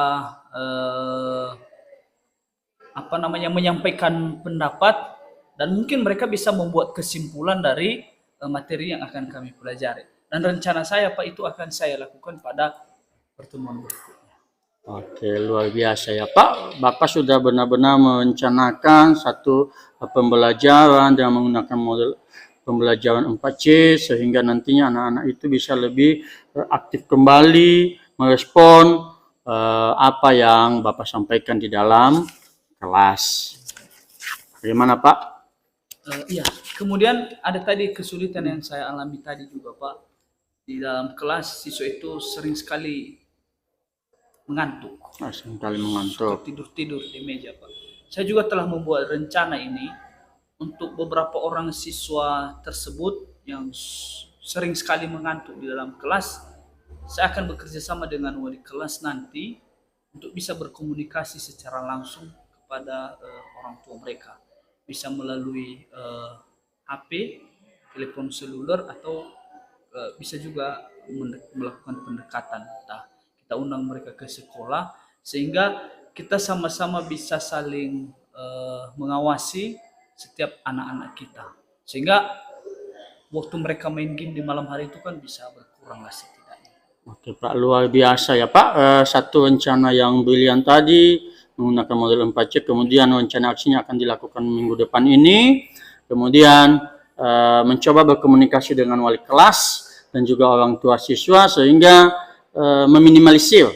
menyampaikan pendapat, dan mungkin mereka bisa membuat kesimpulan dari materi yang akan kami pelajari. Dan rencana saya Pak itu akan saya lakukan pada pertemuan berikutnya. Oke, luar biasa ya Pak. Bapak sudah benar-benar merencanakan satu pembelajaran dengan menggunakan model pembelajaran 4C, sehingga nantinya anak-anak itu bisa lebih aktif kembali merespon apa yang Bapak sampaikan di dalam kelas. Bagaimana Pak? Iya, kemudian ada tadi kesulitan yang saya alami tadi juga Pak. Di dalam kelas siswa itu sering sekali mengantuk. Seringkali mengantuk. Tidur-tidur di meja Pak. Saya juga telah membuat rencana ini untuk beberapa orang siswa tersebut yang sering sekali mengantuk di dalam kelas. Saya akan bekerja sama dengan wali kelas nanti untuk bisa berkomunikasi secara langsung kepada orang tua mereka. Bisa melalui HP, telepon seluler, atau bisa juga melakukan pendekatan. Nah, kita undang mereka ke sekolah sehingga kita sama-sama bisa saling mengawasi setiap anak-anak kita. Sehingga waktu mereka main game di malam hari itu kan bisa berkurang lah setidaknya. Oke Pak, luar biasa ya Pak. Satu rencana yang brilian tadi menggunakan model 4C, kemudian rencana aksinya akan dilakukan minggu depan ini. Kemudian mencoba berkomunikasi dengan wali kelas dan juga orang tua siswa sehingga meminimalisir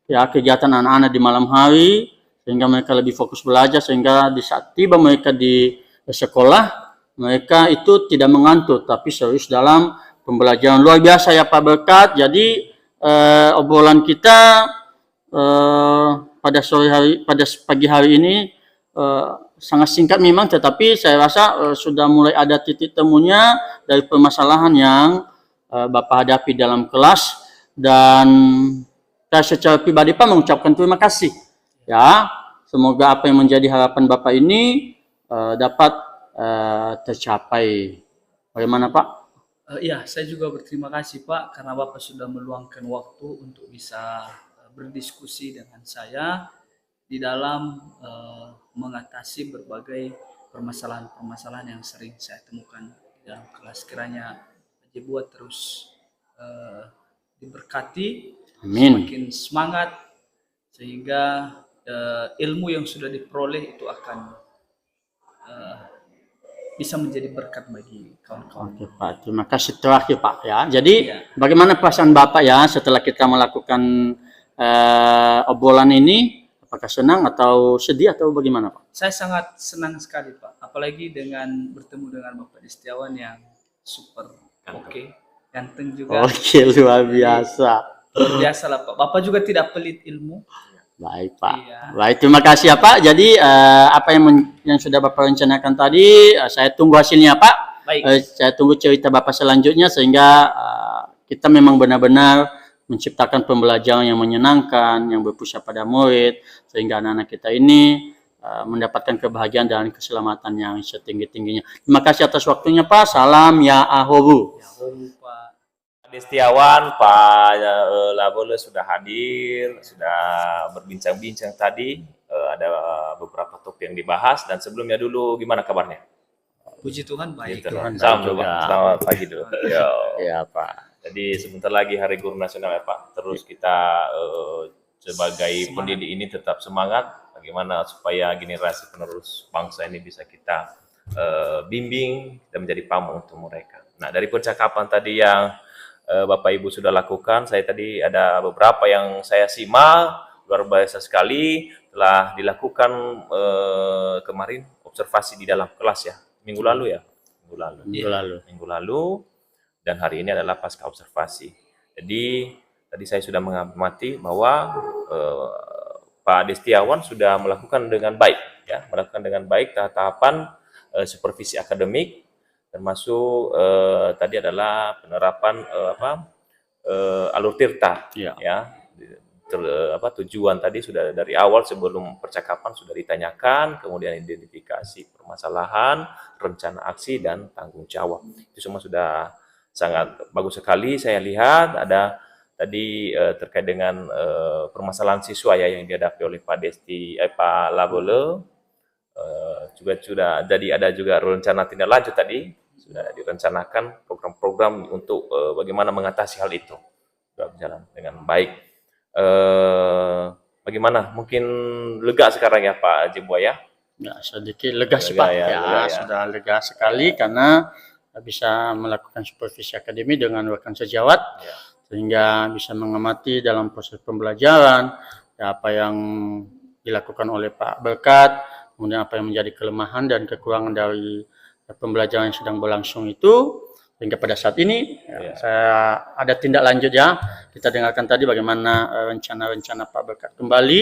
ya kegiatan anak-anak di malam hari sehingga mereka lebih fokus belajar, sehingga di saat tiba mereka di sekolah mereka itu tidak mengantuk tapi serius dalam pembelajaran. Luar biasa ya Pak Berkat. Jadi obrolan kita pada pagi hari ini sangat singkat memang, tetapi saya rasa sudah mulai ada titik temunya dari permasalahan yang Bapak hadapi dalam kelas, dan saya secara pribadi Pak mengucapkan terima kasih ya. Semoga apa yang menjadi harapan Bapak ini dapat tercapai. Bagaimana Pak? Ya, saya juga berterima kasih Pak karena Bapak sudah meluangkan waktu untuk bisa berdiskusi dengan saya di dalam mengatasi berbagai permasalahan-permasalahan yang sering saya temukan di dalam kelas. Kiranya Haji Buat terus diberkati, Amin. semakin semangat, sehingga ilmu yang sudah diperoleh itu akan bisa menjadi berkat bagi kawan-kawan. Oke Pak, terima kasih terakhir Pak ya. Jadi Ya. bagaimana perasaan Bapak ya setelah kita melakukan obrolan ini? Apakah senang atau sedih atau bagaimana Pak? Saya sangat senang sekali Pak, apalagi dengan bertemu dengan Bapak Destiawan yang super oke, ganteng juga. Oke, luar biasa. Luar biasa lah Pak. Bapak juga tidak pelit ilmu. Baik Pak. Iya. Baik, terima kasih ya Pak. Jadi apa yang sudah Bapak rencanakan tadi, saya tunggu hasilnya Pak. Baik. Saya tunggu cerita Bapak selanjutnya sehingga kita memang benar-benar menciptakan pembelajaran yang menyenangkan, yang berpusat pada murid, sehingga anak-anak kita ini mendapatkan kebahagiaan dan keselamatan yang setinggi-tingginya. Terima kasih atas waktunya Pak. Salam ya ahobu. Pak. Destiawan, Pak Labole sudah hadir, sudah berbincang-bincang tadi. Ada beberapa topik yang dibahas, dan sebelumnya dulu gimana kabarnya? Puji Tuhan baik. Tuhan Salam baik dulu, juga. Pak. Selamat pagi dulu. Yo. Ya Pak. Jadi sebentar lagi Hari Guru Nasional ya Pak. Terus kita sebagai pendidik ini tetap semangat. Bagaimana supaya generasi penerus bangsa ini bisa kita bimbing dan menjadi pamong untuk mereka. Nah, dari percakapan tadi yang Bapak Ibu sudah lakukan, saya tadi ada beberapa yang saya simak, luar biasa sekali telah dilakukan kemarin observasi di dalam kelas ya, minggu lalu ya, minggu lalu, dan hari ini adalah pasca observasi. Jadi tadi saya sudah mengamati bahwa Pak Destiawan sudah melakukan dengan baik, ya, melakukan dengan baik tahapan supervisi akademik, termasuk tadi adalah penerapan alur tirta, ya. Tujuan tadi sudah dari awal sebelum percakapan sudah ditanyakan, kemudian identifikasi permasalahan, rencana aksi, dan tanggung jawab. Itu semua sudah sangat bagus sekali. Saya lihat ada tadi terkait dengan permasalahan siswa ya yang dihadapi oleh Pak Labole. Juga sudah jadi ada juga rencana tindak lanjut tadi, sudah direncanakan program-program untuk bagaimana mengatasi hal itu. Sudah berjalan dengan baik. Bagaimana? Mungkin lega sekarang ya Pak Jemboya? Ya, sedikit lega sih Pak. Ya, lega ya. Sudah lega sekali karena bisa melakukan supervisi akademi dengan rekan sejawat, sehingga bisa mengamati dalam proses pembelajaran ya, apa yang dilakukan oleh Pak Berkat, kemudian apa yang menjadi kelemahan dan kekurangan dari pembelajaran yang sedang berlangsung itu. Sehingga pada saat ini saya ada tindak lanjut ya. Kita dengarkan tadi bagaimana rencana-rencana Pak Berkat kembali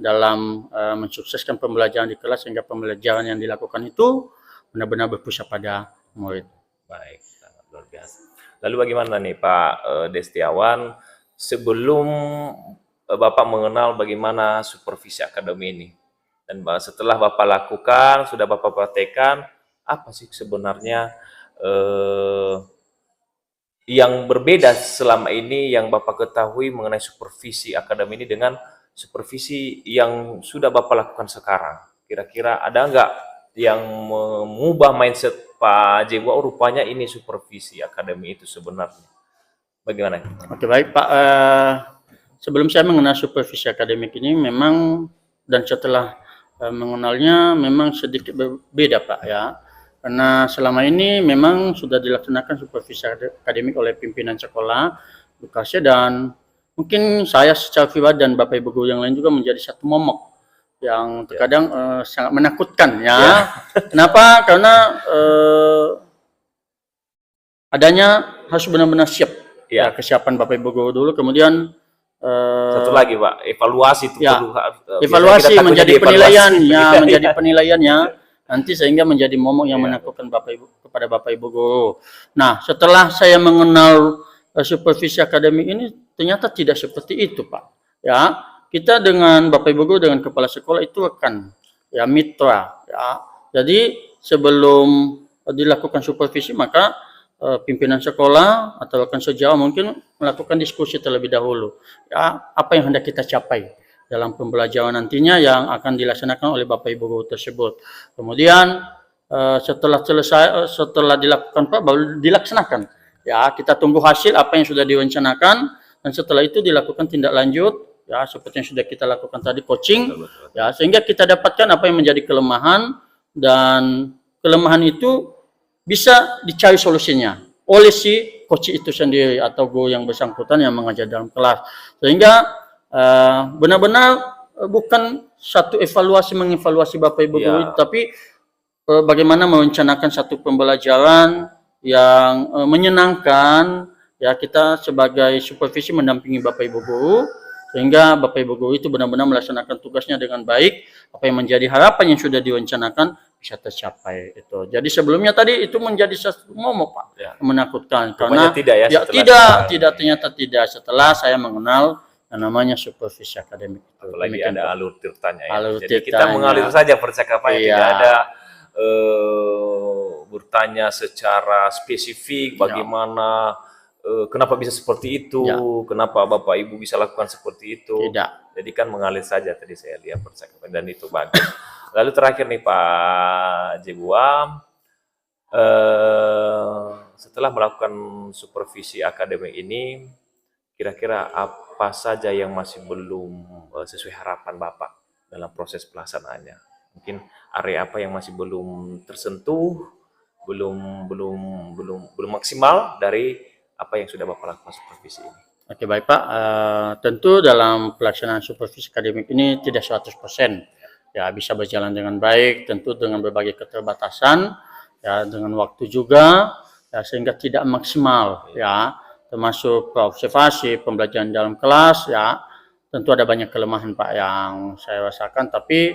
dalam mensukseskan pembelajaran di kelas, sehingga pembelajaran yang dilakukan itu benar-benar berpusat pada murid. Baik, sangat luar biasa. Lalu bagaimana nih Pak Destiawan, sebelum Bapak mengenal bagaimana supervisi akademi ini, Dan setelah Bapak lakukan, sudah Bapak praktekkan, apa sih sebenarnya yang berbeda selama ini yang Bapak ketahui mengenai supervisi akademi ini dengan supervisi yang sudah Bapak lakukan sekarang? Kira-kira ada nggak yang mengubah mindset Pak Jebua, oh rupanya ini supervisi akademi itu sebenarnya? Bagaimana? Oke, baik Pak. Sebelum saya mengenal supervisi akademik ini memang dan setelah mengenalnya memang sedikit berbeda Pak ya. Karena selama ini memang sudah dilaksanakan supervisi akademik oleh pimpinan sekolah, Bukasya, dan mungkin saya secara pribadi dan Bapak Ibu guru yang lain juga menjadi satu momok yang terkadang sangat menakutkan ya. Kenapa? Karena adanya harus benar-benar siap. Ya, kesiapan Bapak Ibu guru dulu, kemudian satu lagi Pak, evaluasi itu ya, perlu, evaluasi menjadi penilaian ya, Iya. menjadi penilaiannya nanti sehingga menjadi momok yang menakutkan Bapak Ibu kepada Bapak Ibu guru. Nah, setelah saya mengenal supervisi akademik ini ternyata tidak seperti itu, Pak. Ya, kita dengan Bapak Ibu guru dengan kepala sekolah itu rekan, ya mitra, ya. Jadi sebelum dilakukan supervisi maka pimpinan sekolah atau rekan sejawat mungkin melakukan diskusi terlebih dahulu. Ya, apa yang hendak kita capai dalam pembelajaran nantinya yang akan dilaksanakan oleh Bapak Ibu guru tersebut. Kemudian setelah selesai, setelah dilakukan Pak, baru dilaksanakan. Ya, kita tunggu hasil apa yang sudah direncanakan dan setelah itu dilakukan tindak lanjut. Ya, seperti yang sudah kita lakukan tadi coaching. Ya, sehingga kita dapatkan apa yang menjadi kelemahan dan kelemahan itu bisa dicari solusinya oleh si coach itu sendiri atau guru yang bersangkutan yang mengajar dalam kelas. Sehingga benar-benar bukan satu mengevaluasi Bapak Ibu guru, tapi bagaimana merencanakan satu pembelajaran yang menyenangkan. Ya, kita sebagai supervisi mendampingi Bapak Ibu guru sehingga Bapak Ibu guru itu benar-benar melaksanakan tugasnya dengan baik. Apa yang menjadi harapan yang sudah direncanakan bisa tercapai itu. Jadi sebelumnya tadi itu menjadi satu momok Pak, menakutkan karena tidak ya, tidak ternyata tidak setelah saya mengenal yang namanya supervisi akademik. Apalagi ada alur tirtanya ya. Alur Jadi kita tirtanya. mengalir saja percakapannya, tidak ada bertanya secara spesifik bagaimana kenapa bisa seperti itu, kenapa Bapak Ibu bisa lakukan seperti itu. Tidak. Jadi kan mengalir saja tadi saya lihat percakapan dan itu bagus. Lalu terakhir nih Pak Jebua, setelah melakukan supervisi akademik ini, kira-kira apa saja yang masih belum sesuai harapan Bapak dalam proses pelaksanaannya? Mungkin area apa yang masih belum tersentuh, belum maksimal dari apa yang sudah Bapak lakukan supervisi ini? Oke, baik Pak. Tentu dalam pelaksanaan supervisi akademik ini tidak 100%. Ya, bisa berjalan dengan baik, tentu dengan berbagai keterbatasan, ya dengan waktu juga, ya, sehingga tidak maksimal, ya, termasuk observasi, pembelajaran dalam kelas, ya, tentu ada banyak kelemahan Pak yang saya rasakan, tapi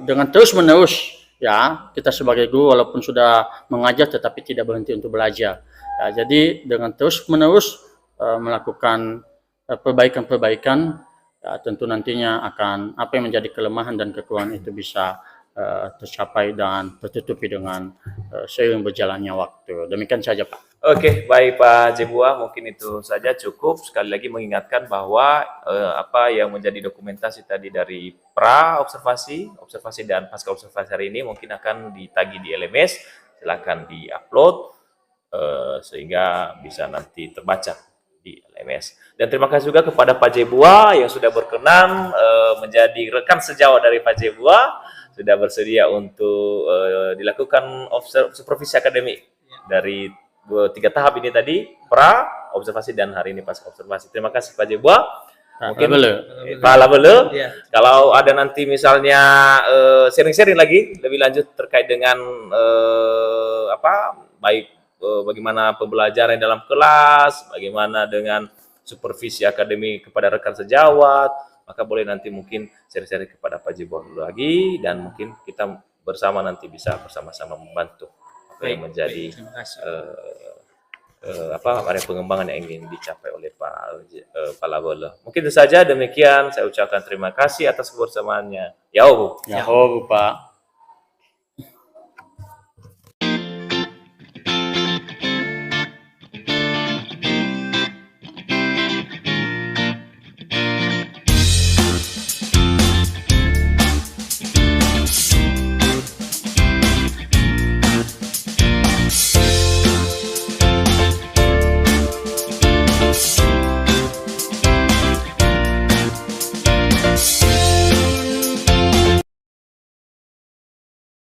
dengan terus-menerus, ya, kita sebagai guru walaupun sudah mengajar tetapi tidak berhenti untuk belajar. Ya, jadi dengan terus-menerus melakukan perbaikan-perbaikan, ya, tentu nantinya akan apa yang menjadi kelemahan dan kekurangan itu bisa tercapai dan tertutupi dengan seiring berjalannya waktu. Demikian saja Pak. Oke, baik Pak Jebua, mungkin itu saja cukup. Sekali lagi mengingatkan bahwa apa yang menjadi dokumentasi tadi dari observasi dan pasca observasi hari ini mungkin akan ditagih di LMS. Silakan di-upload sehingga bisa nanti terbaca di LMS. Dan terima kasih juga kepada Pak Jebua yang sudah berkenan menjadi rekan sejawat dari Pak Jebua, sudah bersedia untuk dilakukan supervisi akademik dari 3 tahap ini tadi, observasi dan hari ini pasca observasi. Terima kasih Pak Jebua. Mungkin Pak Labele, kalau ada nanti misalnya sharing-sharing lagi lebih lanjut terkait dengan bagaimana pembelajaran dalam kelas, bagaimana dengan supervisi akademik kepada rekan sejawat, maka boleh nanti mungkin sharing-sharing kepada Pak Jebua dulu lagi, dan mungkin kita bersama nanti bisa bersama-sama membantu apa yang menjadi area pengembangan yang ingin dicapai oleh Pak Labolo. Mungkin itu saja, demikian saya ucapkan terima kasih atas kebersamaannya. Yauh. Yahoo, Pak.